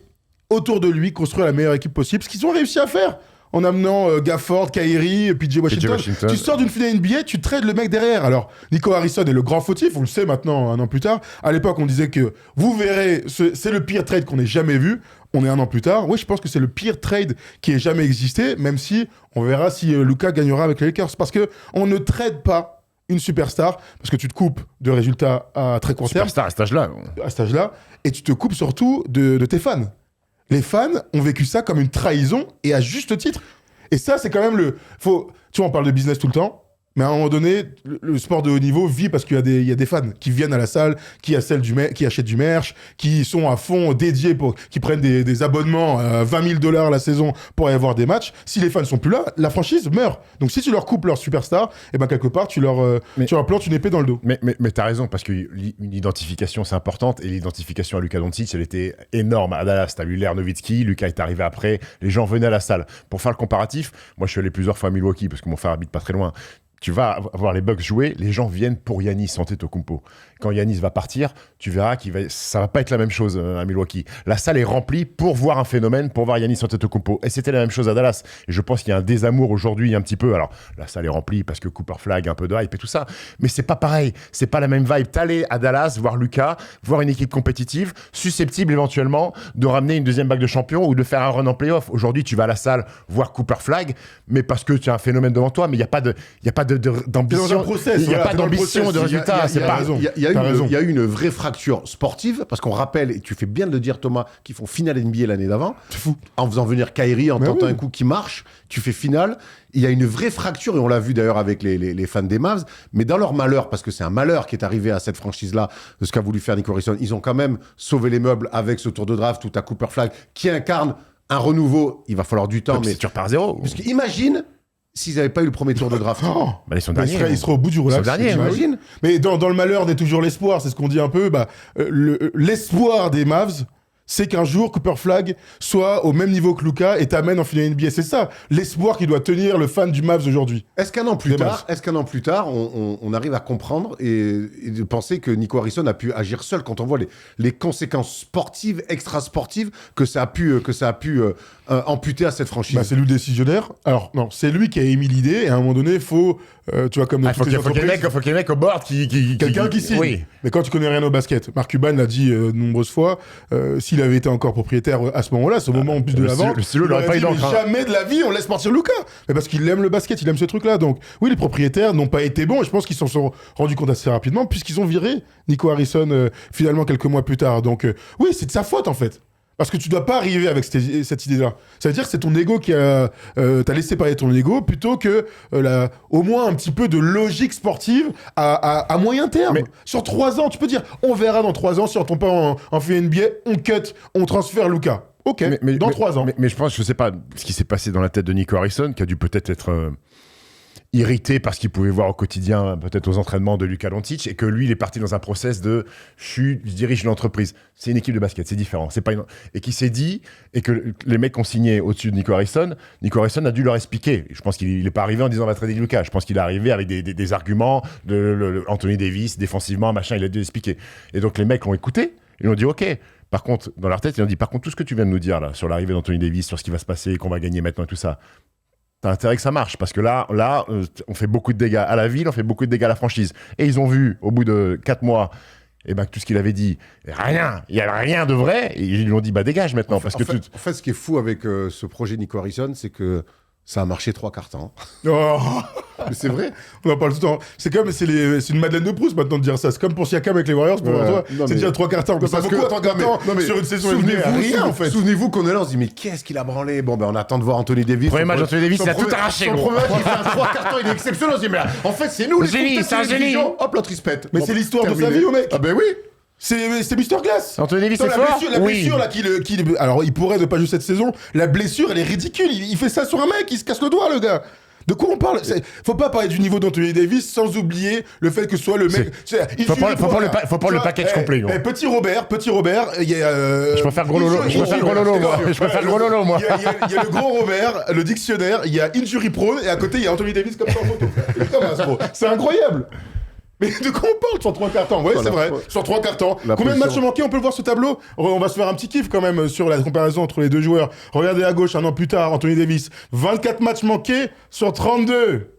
autour de lui construire la meilleure équipe possible. Ce qu'ils ont réussi à faire en amenant Gafford, Kyrie, PJ Washington. Tu sors d'une finale NBA, tu trades le mec derrière. Alors, Nico Harrison est le grand fautif, on le sait maintenant, un an plus tard. À l'époque, on disait que vous verrez, c'est le pire trade qu'on ait jamais vu. On est un an plus tard. Oui, je pense que c'est le pire trade qui ait jamais existé, même si on verra si Luka gagnera avec les Lakers. Parce que on ne trade pas une superstar, parce que tu te coupes de résultats à très court terme. Superstar à cet âge-là. À cet âge-là. Et tu te coupes surtout de tes fans. Les fans ont vécu ça comme une trahison, et à juste titre. Et ça, c'est quand même tu vois, on parle de business tout le temps, mais à un moment donné, le sport de haut niveau vit parce qu'il y a des fans qui viennent à la salle, qui achètent du merch, qui sont à fond dédiés, qui prennent des abonnements à $20 000 la saison pour aller voir des matchs. Si les fans sont plus là, la franchise meurt. Donc si tu leur coupes leur superstar, et ben quelque part, tu leur plantes une épée dans le dos. Mais t'as raison, parce qu'une identification, c'est importante, et l'identification à Luka Doncic, elle était énorme à Dallas. T'as lu Nowitzki, Luka est arrivé après, les gens venaient à la salle. Pour faire le comparatif, moi je suis allé plusieurs fois à Milwaukee, parce que mon frère habite pas très loin. Tu vas voir les Bucks jouer, les gens viennent pour Giannis Antetokounmpo. Quand Giannis va partir, tu verras ça va pas être la même chose à Milwaukee. La salle est remplie pour voir un phénomène, pour voir Giannis Antetokounmpo. Et c'était la même chose à Dallas. Et je pense qu'il y a un désamour aujourd'hui un petit peu. Alors, la salle est remplie parce que Cooper Flagg, un peu de hype et tout ça. Mais c'est pas pareil. C'est pas la même vibe. T'allais à Dallas voir Luka, voir une équipe compétitive, susceptible éventuellement de ramener une deuxième bague de champion ou de faire un run en playoff. Aujourd'hui, tu vas à la salle voir Cooper Flagg, mais parce que tu as un phénomène devant toi, mais il n'y a pas d'ambition. Il n'y a pas d'ambition de résultat. Il y a eu une vraie fracture sportive, parce qu'on rappelle, et tu fais bien de le dire Thomas, qu'ils font finale NBA l'année d'avant, en faisant venir Kyrie, en tentant un coup qui marche, tu fais finale. Il y a une vraie fracture, et on l'a vu d'ailleurs avec les fans des Mavs, mais dans leur malheur, parce que c'est un malheur qui est arrivé à cette franchise-là, de ce qu'a voulu faire Nico Harrison, ils ont quand même sauvé les meubles avec ce tour de draft où tu as Cooper Flagg qui incarne un renouveau. Il va falloir du temps, mais tu repars à zéro. Parce que imagine s'ils n'avaient pas eu le premier tour de draft. Ils seraient au bout du relax. Imagine. Mais dans le malheur n'est toujours l'espoir, c'est ce qu'on dit un peu. L'espoir des Mavs, c'est qu'un jour, Cooper Flagg soit au même niveau que Luka et t'amène en finale NBA. C'est ça, l'espoir qui doit tenir le fan du Mavs aujourd'hui. Est-ce qu'un an plus tard, on arrive à comprendre et de penser que Nico Harrison a pu agir seul quand on voit les conséquences sportives, extra-sportives que ça a pu amputé à cette franchise. Bah, c'est lui le décisionnaire. Alors, non, c'est lui qui a émis l'idée, et à un moment donné, il faut, tu vois, comme dans Faut toutes les qu'il y ait entreprises, des mecs au board quelqu'un qui signe. Oui. Mais quand tu connais rien au basket, Mark Cuban l'a dit de nombreuses fois, s'il avait été encore propriétaire à ce moment-là, c'est au moment en plus de la vente, le stylo, il aurait pas eu dit, mais d'encre, hein. jamais de la vie on laisse partir Luka. Mais parce qu'il aime le basket, il aime ce truc-là. Donc, oui, les propriétaires n'ont pas été bons, et je pense qu'ils s'en sont rendus compte assez rapidement, puisqu'ils ont viré Nico Harrison finalement quelques mois plus tard. Donc, oui, c'est de sa faute en fait. Parce que tu dois pas arriver avec cette idée-là. Ça veut dire que c'est ton ego qui a... t'as laissé parler ton ego plutôt que au moins un petit peu de logique sportive à moyen terme. Mais- Sur 3 ans, tu peux dire, on verra dans 3 ans si on tombe pas en fait NBA, on cut, on transfère Luka. Ok, dans 3 ans. Mais je pense, je sais pas ce qui s'est passé dans la tête de Nico Harrison, qui a dû peut-être être irrité parce qu'il pouvait voir au quotidien, peut-être aux entraînements de Luka Doncic, et que lui, il est parti dans un process de je dirige une entreprise. C'est une équipe de basket, c'est différent. C'est pas et qui s'est dit, et que les mecs ont signé au-dessus de Nico Harrison a dû leur expliquer. Je pense qu'il n'est pas arrivé en disant on va trader Luka. Je pense qu'il est arrivé avec des arguments de Anthony Davis, défensivement, machin, il a dû expliquer. Et donc les mecs l'ont écouté, ils ont dit ok. Par contre, dans leur tête, ils ont dit par contre, tout ce que tu viens de nous dire là, sur l'arrivée d'Anthony Davis, sur ce qui va se passer, qu'on va gagner maintenant et tout ça, t'as intérêt que ça marche, parce que là, on fait beaucoup de dégâts à la ville, on fait beaucoup de dégâts à la franchise. Et ils ont vu, au bout de 4 mois, que tout ce qu'il avait dit, il n'y a rien de vrai, et ils lui ont dit, bah dégage maintenant, parce que En fait, ce qui est fou avec ce projet Nico Harrison, c'est que ça a marché 3 quarts temps. Oh, Mais c'est vrai. on en parle tout le temps. C'est une Madeleine de Proust maintenant de dire ça. C'est comme pour Siakam avec les Warriors, pour Ouais. toi. Non, C'est mais- déjà 3 quarts temps. C'est pas Parce beaucoup que- à 3 quarts temps non, mais sur une saison éliminée. Rien en fait. Souvenez-vous qu'on est là, on se dit mais qu'est-ce qu'il a branlé. Bon ben on attend de voir Anthony Davis. Premier Son match pre- d'Anthony Davis, son il a tout premier- arraché, son gros. premier match, il fait un 3 quarts temps, il est exceptionnel. On se dit mais en fait c'est nous les Génie, coups de tête c'est un de la génie. division. Hop l'autre il se pète. Mais Bon, c'est l'histoire de sa terminé. vie, au mec. Ah ben oui. C'est Mister Glass. Anthony Davis, Attends, c'est la fort. blessure, la Oui. blessure là, alors il pourrait ne pas jouer cette saison. La blessure, elle est ridicule. Il fait ça sur un mec, il se casse le doigt, le gars. De quoi on parle? Faut pas parler du niveau d'Anthony Davis sans oublier le fait que ce soit le mec. Faut prendre le package complet, gros. Petit Robert, il y a. Je préfère gros Lolo, je préfère gros Lolo, moi. Je préfère gros Lolo, moi. Il y a le gros Robert, le dictionnaire, il y a injury prone et à côté il y a Anthony Davis comme ça en photo. C'est comme ça, gros. C'est incroyable. Mais de quoi on parle sur 3 quarts temps? Ouais, Sur c'est la- vrai. Sur 3 quarts temps. la Combien de matchs position. manqués? On peut le voir ce tableau. On va se faire un petit kiff quand même sur la comparaison entre les deux joueurs. Regardez à gauche, un an plus tard, Anthony Davis. 24 matchs manqués sur 32.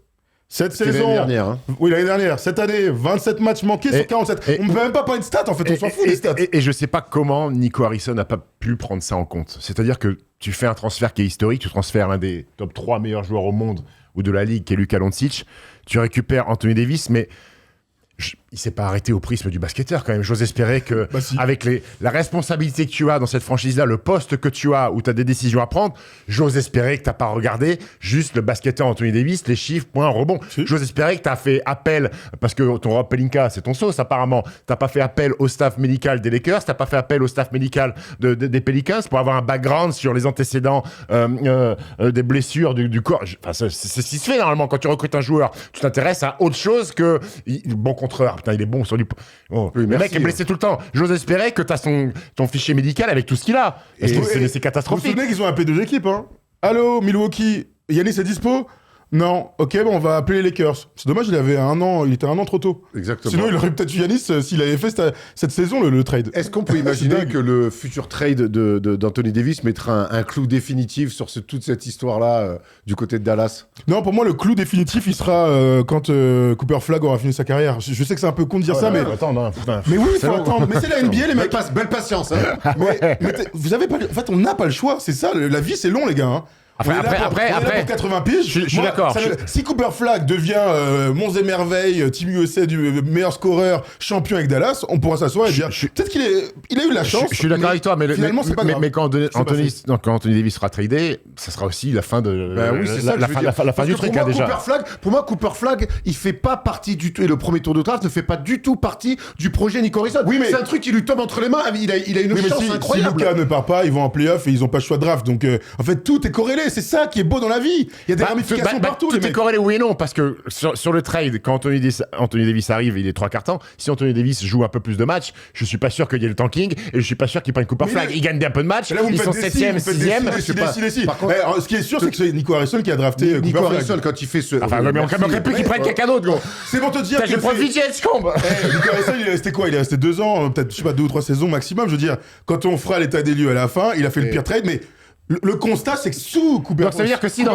Cette C'était saison. l'année dernière, hein. Oui, l'année dernière. Cette année, 27 matchs manqués sur 47. et- On ne peut même pas parler de stats en fait. On s'en fout des stats. Et je sais pas comment Nico Harrison n'a pas pu prendre ça en compte. C'est-à-dire que tu fais un transfert qui est historique, tu transfères l'un des top 3 meilleurs joueurs au monde ou de la ligue, qui est Luka Doncic, tu récupères Anthony Davis, mais il s'est pas arrêté au prisme du basketteur quand même. J'ose espérer que Bah si. avec la responsabilité que tu as dans cette franchise-là, le poste que tu as, où tu as des décisions à prendre, j'ose espérer que t'as pas regardé juste le basketteur Anthony Davis, les chiffres, points, rebonds. Si. J'ose espérer que t'as fait appel, parce que ton Rob Pelinka, c'est ton sauce apparemment, t'as pas fait appel au staff médical des Lakers, t'as pas fait appel au staff médical des Pelicans pour avoir un background sur les antécédents des blessures du corps. Enfin, c'est ce qui se fait normalement quand tu recrutes un joueur. Tu t'intéresses à autre chose que bon contreur. Putain, il est bon sur du. Oh, Oui, le merci, mec est blessé tout le temps. J'ose espérer que t'as ton fichier médical avec tout ce qu'il a. Parce que c'est Vous vous catastrophique. souvenez qu'ils ont appelé 2 équipes, hein? Allô, Milwaukee, Yannis est dispo? Non. Ok, bon, on va appeler les Lakers. C'est dommage, il était un an trop tôt. Exactement. Sinon, il aurait peut-être eu Yannis s'il avait fait cette saison le trade. Est-ce qu'on peut imaginer dingue. que le futur trade d'Anthony Davis mettra un clou définitif sur toute cette histoire-là du côté de Dallas? Non, pour moi, le clou définitif, il sera quand Cooper Flagg aura fini sa carrière. Je sais que c'est un peu con de dire ça, mais. Attends, non, putain. Mais oui, il C'est faut long. attendre. Mais c'est la NBA, les mecs. Belle patience, hein. Mais vous avez pas. En fait, on n'a pas le choix. C'est ça. La vie, c'est long, les gars. Hein. Après, On est là pour- après, on est là après. pour 80 piges. Je suis Moi, d'accord. ça- Si Cooper Flagg devient Monts et Merveilles, Team USA du meilleur scoreur, champion avec Dallas, on pourra s'asseoir et dire peut-être qu'il a eu la chance. Je suis d'accord mais avec toi, mais, finalement, c'est pas grave. mais quand pas Anthony Davis sera tradé, ça sera aussi la fin de Bah oui, c'est ça que je veux dire. la fin Parce du que truc pour là, moi, déjà. Pour moi, Cooper Flagg, il fait pas partie du tout, et le premier tour de draft ne fait pas du tout partie du projet Nico Harrison. Oui, mais- c'est un truc qui lui tombe entre les mains. Il a une Oui, mais chance si incroyable. Luka ne part pas, ils vont en playoff et ils ont pas le choix de draft. Donc, en fait, tout est corrélé. C'est ça qui est beau dans la vie. Il y a des ramifications partout, les tout est mecs. corrélé, oui et non, parce que sur le trade, quand Anthony Davis arrive, il est 3 quarts temps. Si Anthony Davis joue un peu plus de matchs, je suis pas sûr qu'il y ait le tanking et je suis pas sûr qu'il prenne Cooper Mais Flagg. là- Il gagne un peu de matchs, Là, vous me ils faites sont des 7ème, signes, vous faites 6ème. des signes. Par contre- Ce qui est sûr, c'est que c'est Nico Harrison qui a drafté Cooper Nico Flagg. Harrison, quand il fait ce. Enfin, mais on Merci. manquerait plus qu'il prenne quelqu'un d'autre, gros. C'est pour te dire J'ai que profité, je combe. Nico Harrison, il est resté quoi? Il est resté 2 ans, peut-être, je sais pas, 2 ou 3 saisons maximum. Je veux dire, quand on fera l'état des lieux à la fin, il a fait le pire trade, mais Le constat, c'est que sous Cooper Donc ça veut dire que si dans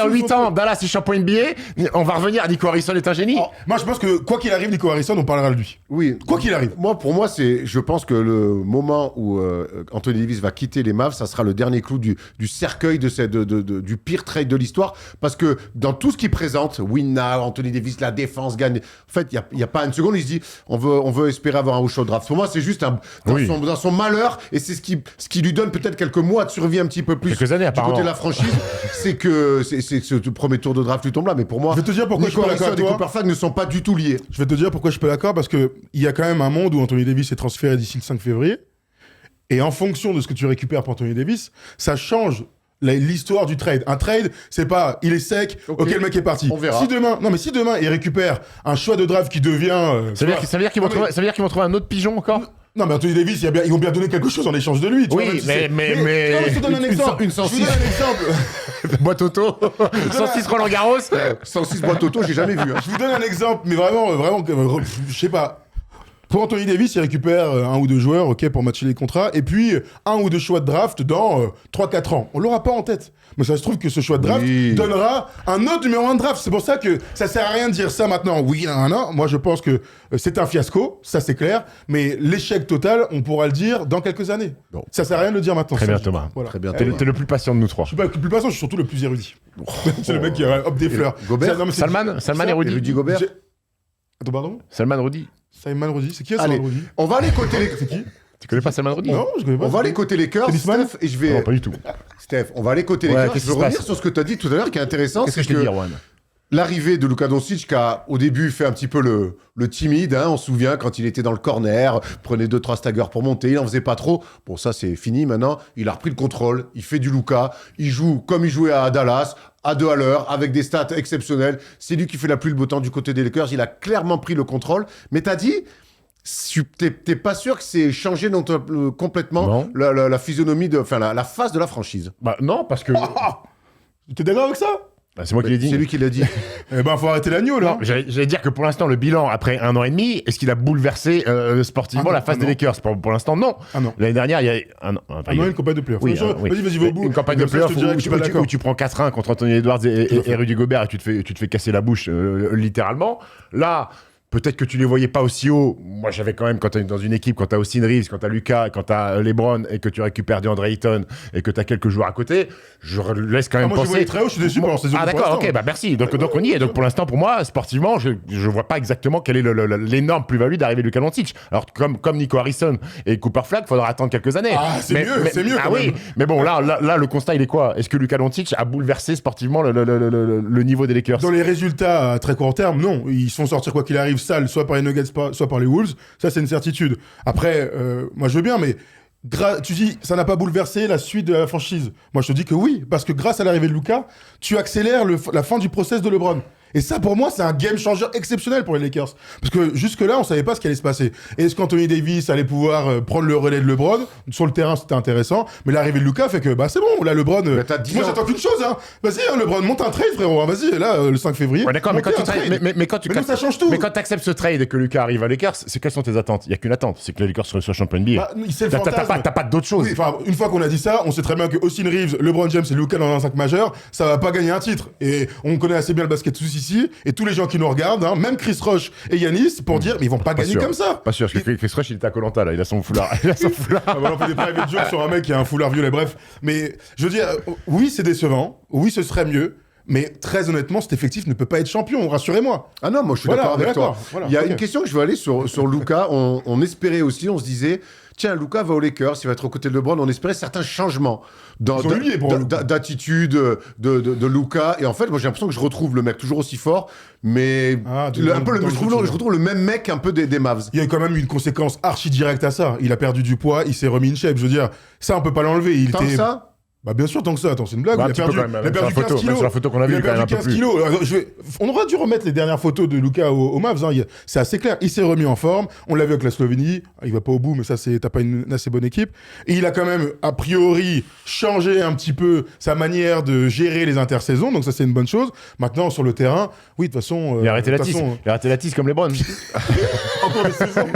8 ans, Dallas est champion NBA, on va revenir à Nico Harrison est un génie. Moi, je pense que quoi qu'il arrive, Nico Harrison, on parlera de lui. Oui. Quoi qu'il arrive. Pour moi, je pense que le moment où Anthony Davis va quitter les Mavs, ça sera le dernier clou du cercueil du pire trade de l'histoire. Parce que dans tout ce qu'il présente, win now, Anthony Davis, la défense gagne. En fait, il n'y a pas une seconde, il se dit on veut espérer avoir un haut show draft. Pour moi, c'est juste dans son malheur, et c'est ce qui lui donne peut-être quelques mois de survie un petit peu plus Quelques années, du apparemment. côté de la franchise. c'est que ce premier tour de draft lui tombe là. Mais pour moi, Je vais te dire pourquoi Nico je suis pas Harrison d'accord et avec toi. Cooper Flag ne sont pas du tout liés. Je vais te dire pourquoi je suis pas d'accord, parce qu'il y a quand même un monde où Anthony Davis est transféré d'ici le 5 février. Et en fonction de ce que tu récupères pour Anthony Davis, ça change l'histoire du trade. Un trade, c'est pas il est sec, ok, le mec est parti. On verra. Si demain il récupère un choix de draft qui devient. Ça veut dire qu'ils vont trouver un autre pigeon encore. Non, mais Anthony Davis, ils vont bien donner quelque chose en échange de lui. Tu Oui, vois, même si mais- Non, je te donne un exemple. une Je te donne 106. un exemple. Boîte auto, 106 Roland Garros. 106 boîtes auto, j'ai jamais vu. Hein. Je vous donne un exemple, mais vraiment, je sais pas. Pour Anthony Davis, il récupère un ou deux joueurs, ok, pour matcher les contrats, et puis un ou deux choix de draft dans 3-4 ans. On l'aura pas en tête. Mais ça se trouve que ce choix de draft donnera un autre numéro 1 de draft. C'est pour ça que ça sert à rien de dire ça maintenant. Oui, non. Moi, je pense que c'est un fiasco, ça c'est clair. Mais l'échec total, on pourra le dire dans quelques années. Bon. Ça sert à rien de le dire maintenant. Très Ça, bien, je- Thomas. Voilà. Très bien, T'es Thomas. le plus patient de nous trois. Je suis pas le plus patient, je suis surtout le plus érudit. C'est le mec qui a hop des fleurs. Gobert Non, mais c'est- Salman et Rudy. Rudy Gobert. J'ai- Attends, pardon Salman Rudy. Simon Rudy, c'est qui Allez, Simon Rudy on va aller côté les... Tu connais pas Salman Rudy? Non, je connais pas. On va aller côté Lakers, Tennisman Steph, et je vais... Non, pas du tout. Steph, on va aller côté Ouais, Lakers. qu'est-ce Je veux qui se revenir passe sur ce que tu as dit tout à l'heure, qui est intéressant, Qu'est-ce que c'est je t'ai dit, que Erwan? l'arrivée de Luka Doncic, qui a au début fait un petit peu le timide, hein, on se souvient quand il était dans le corner, prenait 2-3 staggers pour monter, il en faisait pas trop. Bon, ça c'est fini maintenant, il a repris le contrôle, il fait du Luka, il joue comme il jouait à Dallas, à 2 à l'heure, avec des stats exceptionnelles. C'est lui qui fait la pluie le beau temps du côté des Lakers, il a clairement pris le contrôle. Mais t'as dit, t'es pas sûr que c'est changé complètement Non. la physionomie, la face de la franchise. Bah non, parce que. T'es d'accord avec ça? Bah, c'est moi qui l'ai dit. C'est lui qui l'a dit. Eh ben, faut arrêter l'agneau, là. Non, j'allais dire que pour l'instant, le bilan, après 1 an et demi, est-ce qu'il a bouleversé sportivement Ah non, la face ah des non. Lakers? Pour l'instant, non. Ah non. L'année dernière, il y a un an. Ah non, une campagne de playoff. Oui, Vas-y, vas-y, va au bout. Une campagne de Comme ça, je playoff te dirais que je suis pas d'accord. où tu prends 4-1 contre Anthony Edwards et Rudy Gobert et tu te fais casser la bouche littéralement. Là, peut-être que tu les voyais pas aussi haut. Moi, j'avais quand même, quand tu es dans une équipe, quand tu as Austin Reeves, quand tu as Lucas, quand tu as LeBron et que tu récupères DeAndre Ayton et que tu as quelques joueurs à côté, je laisse quand même Moi, je penser. voyais très haut, je suis déçu pendant saison. Ah d'accord, ok, bah merci. Donc on y est. Donc pour l'instant, pour moi, sportivement, je vois pas exactement quelle est l'énorme plus-value d'arrivée de Luka Doncic. Alors comme Nico Harrison et Cooper Flag, faudra attendre quelques années. Ah, c'est mieux Ah quand oui, même. mais bon, là, le constat, il est quoi? Est-ce que Luka Doncic a bouleversé sportivement le niveau des Lakers? Dans les résultats à très court terme, non. Ils se font sortir quoi qu'il arrive sale, soit par les Nuggets, soit par les Wolves. Ça, c'est une certitude. Après, moi, je veux bien, mais tu dis, ça n'a pas bouleversé la suite de la franchise. Moi, je te dis que oui, parce que grâce à l'arrivée de Luka, tu accélères la fin du process de LeBron. Et ça, pour moi, c'est un game changer exceptionnel pour les Lakers. Parce que jusque-là, on savait pas ce qui allait se passer. Est-ce qu'Anthony Davis allait pouvoir prendre le relais de LeBron? Sur le terrain, c'était intéressant. Mais l'arrivée de Luka fait que, bah, c'est bon. Là, LeBron, t'as 10 moi, ans. j'attends qu'une chose, hein. Vas-y, hein, LeBron, monte un trade, frérot. Hein. Vas-y, là, le 5 février. Ouais, d'accord, mais montez quand un tu trade. mais quand tu Mais non, ça change tout. Mais quand tu acceptes ce trade et que Lucas arrive à Lakers, quelles sont tes attentes? Il y a qu'une attente, c'est que les Lakers soient champion NBA. Bah, c'est le T'as fantasme. pas d'autre chose. Oui, enfin, une fois qu'on a dit ça, on sait très bien que Austin Reeves, LeBron James et Luka dans un 5 majeur, ça va pas gagner un titre. Et on connaît assez bien le basket tous ici, et tous les gens qui nous regardent, hein, même Chris Roche et Yanis, pour dire, mais ils vont pas gagner sûr. comme ça. Pas sûr, parce que Chris Rush, il était à Koh-Lanta, là, il a son foulard. Ah, bah, on fait des private jokes sur un mec qui a un foulard violet, bref. Mais je veux dire, oui, c'est décevant, oui, ce serait mieux. Mais très honnêtement, cet effectif ne peut pas être champion, rassurez-moi. Ah non, moi je suis Voilà, d'accord avec d'accord, toi. voilà, Il y a ok. une question que je veux aller sur Luka. On espérait aussi, on se disait, tiens, Luka va aux Lakers, il va être aux côtés de LeBron. On espérait certains changements Ils ont lié pour Luka. d'attitude de Luka. Et en fait, moi j'ai l'impression que je retrouve le mec toujours aussi fort, mais Ah, je retrouve le même mec un peu des Mavs. Il y a quand même une conséquence archi directe à ça. Il a perdu du poids, il s'est remis in shape. Je veux dire, ça, on peut pas l'enlever. Il Tant que était... ça Bah bien sûr, tant que ça. Attends, c'est une blague. Bah, un il a petit peu perdu, quand même, il a même perdu sur la 15 photo, kilos. même sur la photo qu'on a Il vue, quand même un peu 15 plus. kilos. Alors, on aurait dû remettre les dernières photos de Luka aux Mavs. Hein. C'est assez clair. Il s'est remis en forme. On l'a vu avec la Slovénie. Il va pas au bout, mais ça, t'as pas une assez bonne équipe. Et il a quand même, a priori, changé un petit peu sa manière de gérer les intersaisons. Donc ça, c'est une bonne chose. Maintenant, sur le terrain, oui, de toute façon... Il a arrêté de la toute tisse. façon, Il a arrêté la tisse comme les Browns. encore des saisons.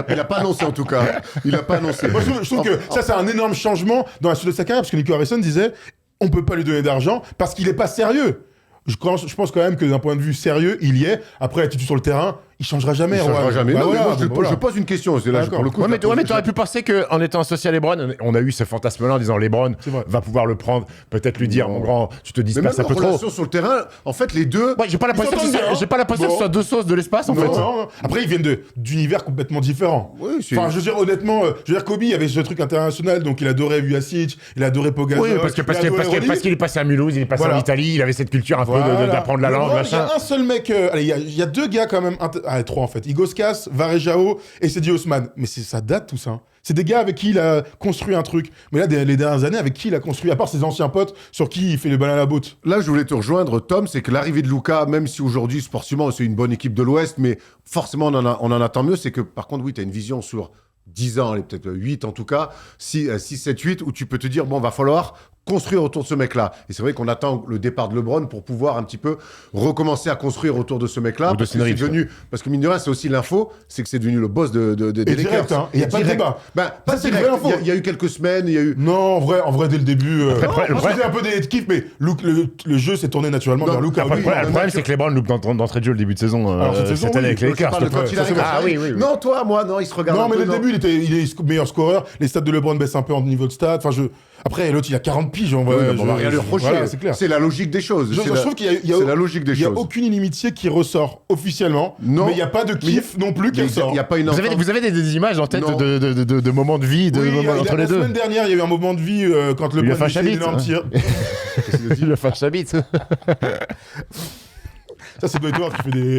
Il a pas annoncé en tout cas. Il a pas annoncé. Moi, je trouve que ça, c'est un énorme changement dans la suite de sa carrière, parce que Nico Harrison, Houston disait on peut pas lui donner d'argent parce qu'il est pas sérieux. Je pense quand même que d'un point de vue sérieux, il y est. Après, l'attitude sur le terrain, il changera jamais. Il changera jamais. Bah Non, mais voilà, moi, voilà. je pose une question. C'est là, D'accord. pour le coup, Ouais, je la mais pose t'aurais déjà. pu penser qu'en étant associé à LeBron, on a eu ce fantasme-là en disant LeBron C'est vrai. va pouvoir le prendre, peut-être lui dire, Non. mon grand, tu te Mais même disperses un leur peu trop. relation sur le terrain, en fait, les deux. Ouais, j'ai pas l'impression que s'entendent bien, j'ai pas l'impression que ce Bon. soit deux sauces de l'espace en Non, fait. non. Après, ils viennent d'univers complètement différents. Oui, c'est- Enfin, je veux dire, honnêtement, Kobe avait ce truc international, donc il adorait Vujacic, il adorait Pogasol. Oui, parce il adorait Rolly. qu'il est passé à Mulhouse, il est passé Voilà. en Italie, il avait cette culture un peu Voilà. d'apprendre la langue, LeBron, il y machin. a un seul mec. Allez, il y a deux gars quand même. Trois en fait. Igoskas, Varejao et Sedi Osman. Mais ça date tout ça. Hein. C'est des gars avec qui il a construit un truc. Mais là, les dernières années, avec qui il a construit, à part ses anciens potes, sur qui il fait les balles à la botte. Là, je voulais te rejoindre, Tom, c'est que l'arrivée de Luka, même si aujourd'hui, sportivement, c'est une bonne équipe de l'Ouest, mais forcément, on en attend mieux, c'est que, par contre, oui, tu as une vision sur 10 ans, allez, peut-être 8 en tout cas, 6, 7, 8, où tu peux te dire, bon, va falloir construire autour de ce mec-là. Et c'est vrai qu'on attend le départ de LeBron pour pouvoir un petit peu recommencer à construire autour de ce mec-là. Ou de Parce que c'est Reeves, devenu, parce que mine de rien, c'est aussi l'info, c'est que c'est devenu le boss des Et direct, Lakers. hein. Il n'y a pas de direct. débat. Ben, pas Ça, c'est une direct. vraie info. Il y a eu quelques semaines, il y a eu... Non, en vrai, dès le début. Après, le je vrai- faisais un peu des kiffs, mais le jeu s'est tourné naturellement Non, vers Luka. après, Oui, oui, Le problème, c'est que LeBron loupe d'entrée de jeu le début de saison Alors, cette saison, cette année oui. avec les Je Lakers. parle de quand il arrive. Ah oui, oui. Non, toi, moi, non, il se regarde Non, un mais peu, dès le début, il est meilleur scoreur. Les stats de LeBron baissent un peu en niveau de stats. Enfin, après, l'autre, il a 40 piges. En vrai, Oui, non, on va rien lui reprocher. Voilà, c'est clair. C'est la logique des choses. Je C'est trouve qu'il y a c'est la logique des il y a choses. aucune inimitié qui ressort officiellement. Non. Mais il n'y a pas de kiff non plus qui ressort. Il n'y a pas une Vous avez, entente. vous avez des images en tête Non. de moments de vie, de Oui, moments entre les la deux. semaine dernière, il y a eu un moment de vie quand Il lui a LeBron fait un mettait chabit, l'énorme hein. tir. Il a fait un chabit. Ça, c'est Dwight Howard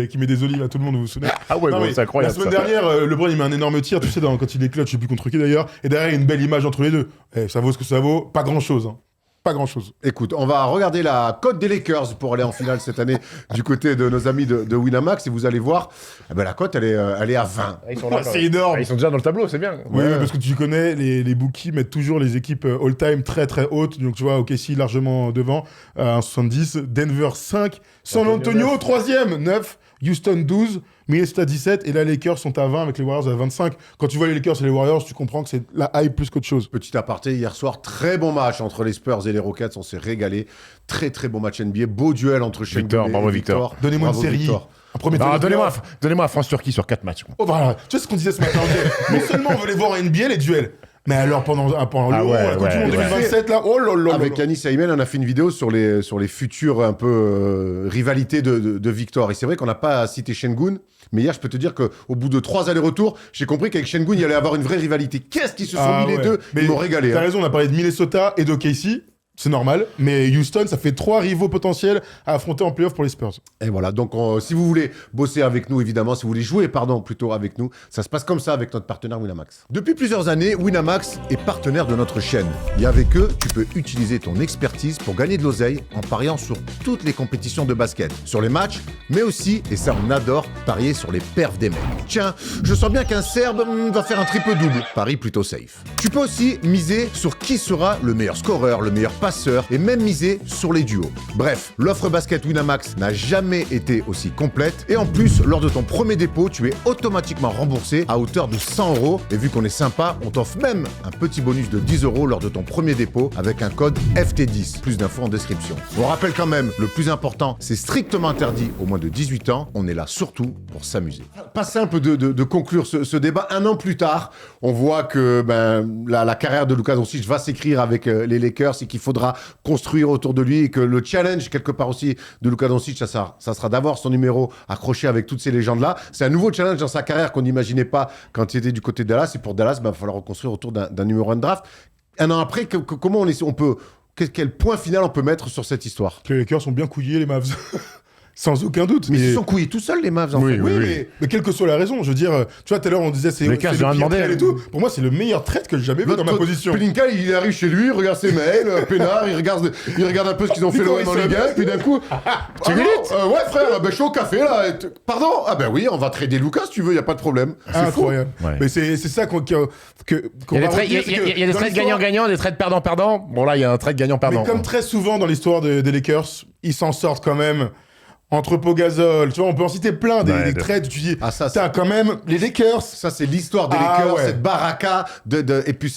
qui met des olives à tout le monde, vous vous souvenez? Ah ouais, Non, bon, mais c'est incroyable. La semaine ça. dernière, LeBron, il met un énorme tir, tu sais, quand il est clutch, je sais plus contre qui d'ailleurs. Et derrière, il y a une belle image entre les deux. Ça vaut ce que ça vaut. Pas grand-chose. Hein. Pas grand-chose. Écoute, on va regarder la cote des Lakers pour aller en finale cette année du côté de nos amis de Winamax et vous allez voir, eh ben, la cote elle est à 20. Ils sont là, C'est énorme. Ils sont déjà dans le tableau, c'est bien. Oui, Ouais. parce que tu connais, les bookies mettent toujours les équipes all-time très très hautes. Donc tu vois, OKC largement devant, à 1,70. Denver 5. San Antonio, Antonio 3e, 9. Houston 12. Minnesota 17. Et là, les Lakers sont à 20 avec les Warriors à 25. Quand tu vois les Lakers et les Warriors, tu comprends que c'est la hype plus qu'autre chose. Petit aparté, hier soir, très bon match entre les Spurs et les Rockets, on s'est régalé. Très très bon match NBA, beau duel entre Şengün Victor, et bravo, Victor. Donnez-moi une Bravo, série. Victor. Un premier Non, tour de donnez-moi France-Turquie sur 4 matchs. Oh, voilà. Tu sais ce qu'on disait ce matin, non seulement on veut les voir en NBA, les duels. Mais alors pendant Ah l'Euro, ouais, la Coupe du Monde ouais. 2027, là, oh là là là Avec là. Yanis Aymen, on a fait une vidéo sur les futures un peu rivalités de Victor. Et c'est vrai qu'on n'a pas cité Şengün, mais hier, je peux te dire qu'au bout de 3 allers-retours, j'ai compris qu'avec Şengün, il y allait avoir une vraie rivalité. Qu'est-ce qu'ils se sont Ah mis les ouais. deux? Mais Ils m'ont régalé. T'as hein. raison, on a parlé de Minnesota et d'OKC. C'est normal, mais Houston, ça fait 3 rivaux potentiels à affronter en playoff pour les Spurs. Et voilà, donc si vous voulez bosser avec nous, évidemment, si vous voulez jouer, plutôt avec nous, ça se passe comme ça avec notre partenaire Winamax. Depuis plusieurs années, Winamax est partenaire de notre chaîne. Et avec eux, tu peux utiliser ton expertise pour gagner de l'oseille en pariant sur toutes les compétitions de basket, sur les matchs, mais aussi, et ça on adore, parier sur les perfs des mecs. Tiens, je sens bien qu'un Serbe va faire un triple-double, pari plutôt safe. Tu peux aussi miser sur qui sera le meilleur scoreur, le meilleur passeur, et même miser sur les duos. Bref, l'offre basket Winamax n'a jamais été aussi complète et en plus, lors de ton premier dépôt, tu es automatiquement remboursé à hauteur de 100 €. Et vu qu'on est sympa, on t'offre même un petit bonus de 10 € lors de ton premier dépôt avec un code FT10. Plus d'infos en description. On rappelle quand même, le plus important, c'est strictement interdit aux moins de 18 ans. On est là surtout pour s'amuser. Pas simple de conclure ce débat. Un an plus tard, on voit que la carrière de Luka Doncic va s'écrire avec les Lakers et qu'il faudra construire autour de lui et que le challenge quelque part aussi de Luka Doncic, ça sera d'avoir son numéro accroché avec toutes ces légendes-là. C'est un nouveau challenge dans sa carrière qu'on n'imaginait pas quand il était du côté de Dallas. Et pour Dallas, il va falloir reconstruire autour d'un numéro 1 de draft. Un an après, comment on peut... Quel point final on peut mettre sur cette histoire? Que les Lakers sont bien couillés, les Mavs. Sans aucun doute. Mais ils se sont couillés tout seuls, les Mavs, en fait. Oui, mais quelle que soit la raison, je veux dire, tu vois, tout à l'heure on disait c'est le Lakers, j'ai pire rien demandé. trade et tout. Pour moi, c'est le meilleur trade que j'ai jamais vu dans ma position. Pelinka, il arrive chez lui, il regarde ses mails, peinard, il regarde un peu ce qu'ils ont fait l'OM en Ligue 1, puis d'un coup... Tu milites ouais, frère, je suis au café, là. Pardon? Ah ben oui, on va trader Lucas, si tu veux, il n'y a pas de problème. C'est fou. Incroyable. Ouais. Mais c'est ça qu'on Il y a des trades- il y a des trades gagnants-gagnants, des trades perdants-perdants. Bon, là, il y a un trade gagnant-perdant. Mais comme très souvent dans l'histoire des Lakers, ils s'en sortent quand même entre Pau-Gasol, tu vois, on peut en citer plein des Ouais, trades où tu dis, Ah, ça, t'as quand même les Lakers. Ça, c'est l'histoire des Ah, Lakers, ouais. cette baraka, et puis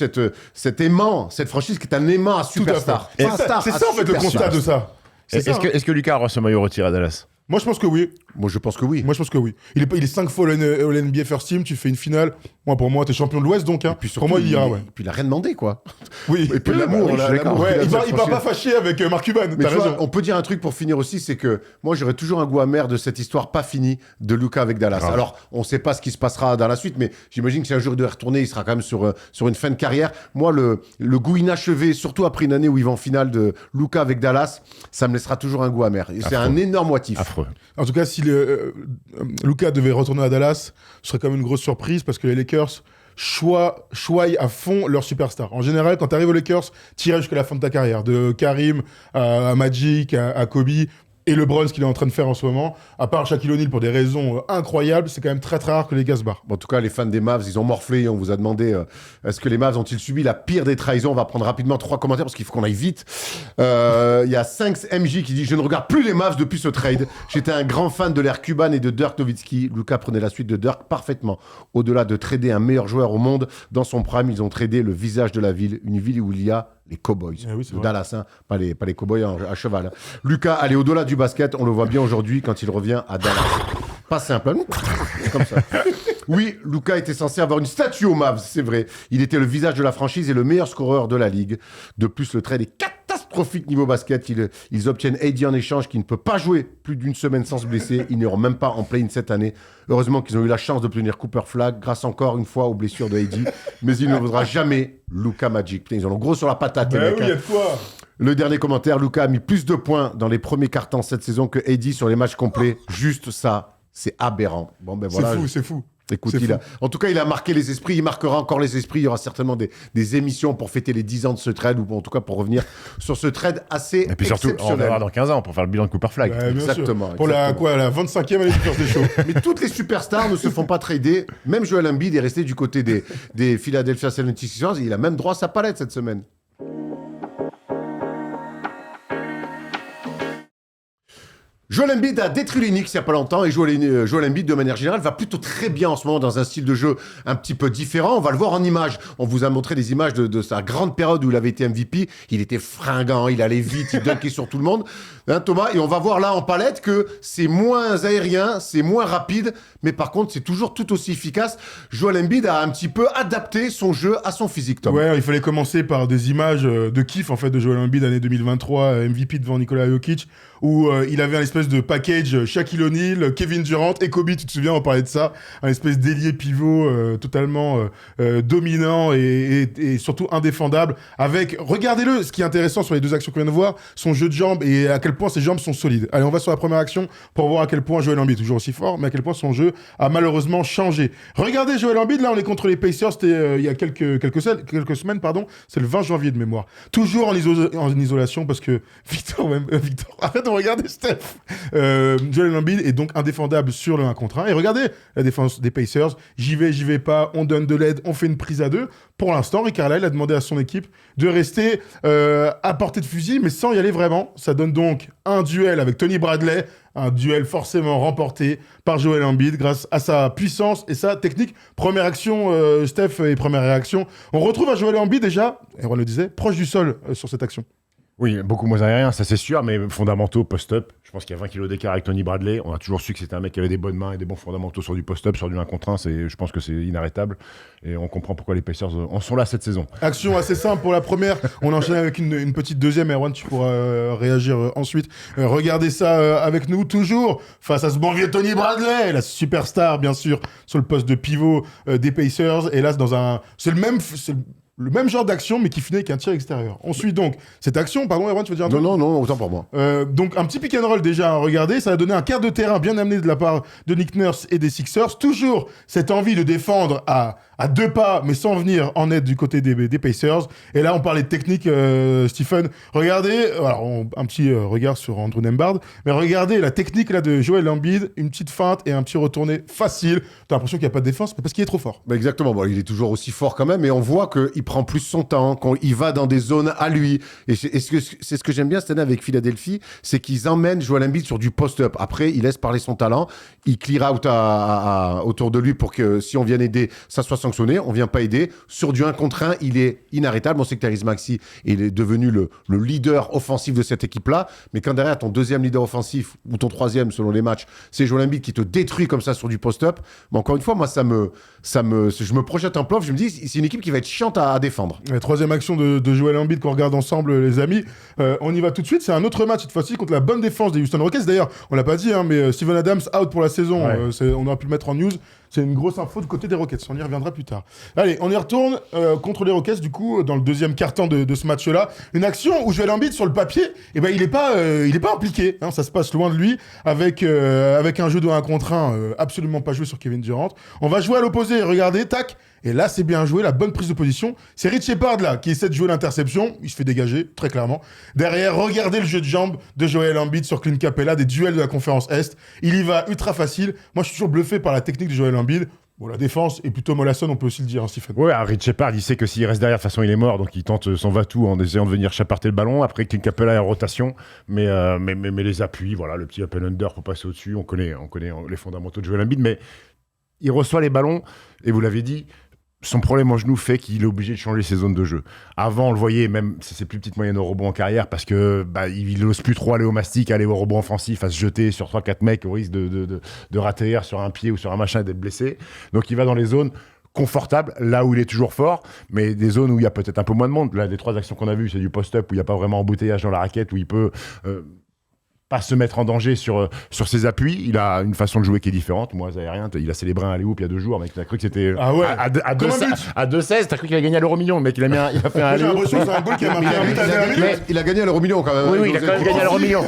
cet aimant, cette franchise qui est un aimant à Tout à superstar. fait. Pas C'est star, ça, à en fait le constat superstar. de ça. C'est Est-ce ça, hein. que Lucas aura ce maillot retiré à Dallas? Moi, je pense que oui. Moi, je pense que oui. Moi, je pense que oui. Il est 5 fois au NBA First Team, tu fais une finale. Moi, pour moi, t'es champion de l'Ouest, donc. Hein. Et puis Pour moi, il ira, ouais. Puis il a rien demandé, quoi. Oui. Et puis Oui, l'amour, bah oui, je suis l'amour d'accord. qu'il a Ouais, de il cette part pas franchise. fâché avec Mark Cuban, Mais t'as tu vois, raison. on peut dire un truc pour finir aussi, c'est que moi j'aurais toujours un goût amer de cette histoire pas finie de Luka avec Dallas. Grave. Alors on sait pas ce qui se passera dans la suite, mais j'imagine que si un jour il doit y retourner, il sera quand même sur une fin de carrière. Moi le goût inachevé, surtout après une année où il va en finale de Luka avec Dallas, ça me laissera toujours un goût amer. Et c'est Affreux. un énorme motif. Affreux. En tout cas, si Luka devait retourner à Dallas, ce serait quand même une grosse surprise parce que les Lakers choient à fond leur superstar. En général, quand tu arrives aux Lakers, tu irais jusqu'à la fin de ta carrière. De Karim à Magic, à Kobe et LeBron, ce qu'il est en train de faire en ce moment. À part Shaquille O'Neal pour des raisons incroyables, c'est quand même très très rare que les gars se barrent. En tout cas, les fans des Mavs, ils ont morflé. On vous a demandé est-ce que les Mavs ont-ils subi la pire des trahisons? On va prendre rapidement 3 commentaires parce qu'il faut qu'on aille vite. Il y a 5 MJ qui dit je ne regarde plus les Mavs depuis ce trade. J'étais un grand fan de l'ère Cuban et de Dirk Nowitzki. Luka prenait la suite de Dirk parfaitement. Au-delà de trader un meilleur joueur au monde, dans son prime, ils ont tradé le visage de la ville, une ville où il y a les Cowboys. Eh oui, c'est de vrai. Dallas, hein, pas les Cowboys à cheval. Hein. Luka allait au-delà du basket. On le voit bien aujourd'hui quand il revient à Dallas. Pas simple, hein. Comme ça. Oui, Luka était censé avoir une statue aux Mavs, c'est vrai. Il était le visage de la franchise et le meilleur scoreur de la ligue. De plus, le trade est catastrophique niveau basket. Ils obtiennent AD en échange qui ne peut pas jouer plus d'une semaine sans se blesser. Ils n'iront même pas en play-in cette année. Heureusement qu'ils ont eu la chance d'obtenir Cooper Flag grâce encore une fois aux blessures de AD. Mais il ne vaudra jamais Luka Magic. Putain, ils en ont gros sur la patate, les Bah mecs. oui, il y Hein. a de quoi. Le dernier commentaire, Luka a mis plus de points dans les premiers cartons cette saison que AD sur les matchs complets. Juste ça, c'est aberrant. Bon, ben voilà. C'est fou. Écoute, C'est en tout cas, il a marqué les esprits, il marquera encore les esprits. Il y aura certainement des émissions pour fêter les 10 ans de ce trade, ou en tout cas pour revenir sur ce trade assez Et puis surtout, on exceptionnel. verra dans 15 ans pour faire le bilan de Cooper Flag. Ouais, bien Exactement, sûr. Pour la 25e année du First Day Show. Mais toutes les superstars ne se font pas trader. Même Joel Embiid est resté du côté des Philadelphia 76ers. Il a même droit à sa palette cette semaine. Joel Embiid a détruit les Knicks il n'y a pas longtemps et Joel Embiid, de manière générale, va plutôt très bien en ce moment dans un style de jeu un petit peu différent. On va le voir en images. On vous a montré des images de sa grande période où il avait été MVP. Il était fringant, il allait vite, il dunkait sur tout le monde. Hein, Thomas? Et on va voir là en palette que c'est moins aérien, c'est moins rapide, mais par contre, c'est toujours tout aussi efficace. Joel Embiid a un petit peu adapté son jeu à son physique, Tom. Ouais, il fallait commencer par des images de kiff en fait de Joel Embiid année 2023, MVP devant Nikola Jokic, où il avait un espèce de package Shaquille O'Neal, Kevin Durant et Kobe, tu te souviens, on parlait de ça, un espèce d'ailier pivot totalement dominant et surtout indéfendable. Avec, regardez-le, ce qui est intéressant sur les deux actions qu'on vient de voir, son jeu de jambes et à quel point ses jambes sont solides. Allez, on va sur la première action pour voir à quel point Joel Embiid est toujours aussi fort, mais à quel point son jeu a malheureusement changé. Regardez Joel Embiid, là on est contre les Pacers, c'était il y a quelques semaines, pardon, c'est le 20 janvier de mémoire. Toujours en isolation parce que Victor, arrête de regarder Steph. Joel Embiid est donc indéfendable sur le 1 contre 1. Et regardez la défense des Pacers, j'y vais pas, on donne de l'aide, on fait une prise à 2. Pour l'instant, Rick Carlisle a demandé à son équipe de rester à portée de fusil, mais sans y aller vraiment. Ça donne donc un duel avec Tony Bradley, un duel forcément remporté par Joel Embiid grâce à sa puissance et sa technique. Première action, Steph, et première réaction. On retrouve à Joel Embiid déjà, Erwan le disait, proche du sol sur cette action. Oui, beaucoup moins aérien, ça c'est sûr, mais fondamentaux, post-up. Je pense qu'il y a 20 kilos d'écart avec Tony Bradley. On a toujours su que c'était un mec qui avait des bonnes mains et des bons fondamentaux sur du post-up, sur du 1 contre 1. Je pense que c'est inarrêtable. Et on comprend pourquoi les Pacers en sont là cette saison. Action assez simple pour la première. On enchaîne avec une petite deuxième. Erwan, tu pourras réagir ensuite. Regardez ça avec nous, toujours face à ce bon vieux Tony Bradley, la superstar, bien sûr, sur le poste de pivot des Pacers. Et là, c'est le même genre d'action, mais qui finit avec un tir extérieur. On suit donc cette action. Pardon, Erwan, tu veux dire un truc ? Non, autant pour moi. Donc un petit pick and roll déjà à regarder, ça a donné un quart de terrain bien amené de la part de Nick Nurse et des Sixers. Toujours cette envie de défendre à à 2 pas, mais sans venir en aide du côté des Pacers. Et là, on parlait de technique, Stephen. Regardez, alors un petit regard sur Andrew Nembhard, mais regardez la technique là de Joel Embiid, une petite feinte et un petit retourné facile. T'as l'impression qu'il n'y a pas de défense, mais parce qu'il est trop fort. Bah exactement, bon, il est toujours aussi fort quand même, et on voit qu'il prend plus son temps, quand il va dans des zones à lui. Et c'est ce que j'aime bien cette année avec Philadelphie, c'est qu'ils emmènent Joel Embiid sur du post-up. Après, il laisse parler son talent, il clear out autour de lui pour que si on vient aider, ça soit sanctionné. On vient pas aider. Sur du 1 contre 1, il est inarrêtable. On sait que Tyrese Maxey, il est devenu le leader offensif de cette équipe-là, mais quand derrière ton deuxième leader offensif, ou ton troisième selon les matchs, c'est Joel Embiid qui te détruit comme ça sur du post-up, mais encore une fois, moi, je me projette en playoff, je me dis, c'est une équipe qui va être chiante à défendre. La troisième action de Joel Embiid qu'on regarde ensemble, les amis. On y va tout de suite. C'est un autre match cette fois-ci contre la bonne défense des Houston Rockets. D'ailleurs, on l'a pas dit, hein, mais Steven Adams out pour la saison. Ouais. On aurait pu le mettre en news. C'est une grosse info du côté des Rockets. On y reviendra plus tard. Allez, on y retourne contre les Rockets, du coup, dans le deuxième quart-temps de ce match-là. Une action où Joel Embiid, sur le papier, il est pas impliqué. Hein, ça se passe loin de lui, avec un jeu de 1 contre 1 absolument pas joué sur Kevin Durant. On va jouer à l'opposé. Regardez, tac. Et là, c'est bien joué, la bonne prise de position. C'est Rich Shepard, là, qui essaie de jouer l'interception. Il se fait dégager, très clairement. Derrière, regardez le jeu de jambes de Joel Embiid sur Clint Capella, des duels de la conférence Est. Il y va ultra facile. Moi, je suis toujours bluffé par la technique de Joel Embiid. Bon, la défense est plutôt mollassonne, on peut aussi le dire, hein, Stephen. Ouais, Rich Shepard, il sait que s'il reste derrière, de toute façon, il est mort, donc il tente son va-tout en essayant de venir chaparter le ballon. Après, Clint Capella est en rotation, mais les appuis, voilà, le petit up and under pour passer au-dessus. On connaît les fondamentaux de Joel Embiid, mais il reçoit les ballons, et vous l'avez dit, son problème en genou fait qu'il est obligé de changer ses zones de jeu. Avant, on le voyait, même ses plus petites moyennes au rebond en carrière, parce que il n'ose plus trop aller au mastic, aller au rebond offensif, à se jeter sur 3-4 mecs au risque de rater sur un pied ou sur un machin et d'être blessé. Donc il va dans les zones confortables, là où il est toujours fort, mais des zones où il y a peut-être un peu moins de monde. Là, des 3 actions qu'on a vues, c'est du post-up où il n'y a pas vraiment embouteillage dans la raquette, où il peut pas se mettre en danger sur ses appuis. Il a une façon de jouer qui est différente. Moi, aérien, il a célébré un alley-oop il y a 2 jours, mec. T'as cru que c'était à 2-16, t'as cru qu'il a gagné à l'euro-million, mec. Il a fait un alley-oop. J'ai l'impression que c'est un goal qui a marqué un but à la dernière minute. Il a gagné à l'euro-million quand même. Oui, il a quand même gagné à l'euro-million.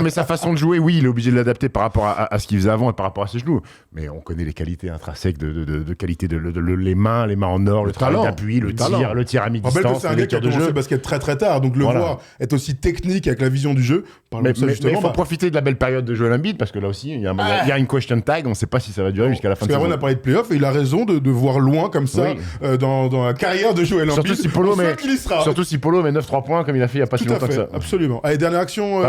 Mais sa façon de jouer, oui, il est obligé de l'adapter par rapport à ce qu'il faisait avant et par rapport à ses genoux. Mais on connaît les qualités intrinsèques de qualité les mains en or, le travail d'appui, le tir à mi-distance, c'est un gars qui a commencé le basket très très tard, donc le voir être aussi technique avec la vision du jeu. Mais il faut profiter de la belle période de Joel Embiid, parce que là aussi, il y a une question tag, on ne sait pas si ça va durer jusqu'à la fin de la saison. On a parlé de playoff et il a raison de voir loin comme ça dans la carrière de Joel Embiid. Surtout si Polo met 9-3 points comme il a fait il n'y a pas si longtemps que ça. Absolument. Allez, dernière action.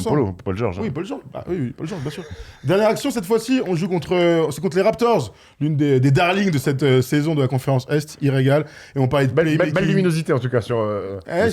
Polo, Paul George. Oui, Paul George. Oui, Paul George, bien sûr. Dernière action, cette fois-ci, on joue contre les Raptors, l'une des darlings de cette saison de la conférence Est, il régale. Et on parlait de belle luminosité en tout cas sur. Regarde.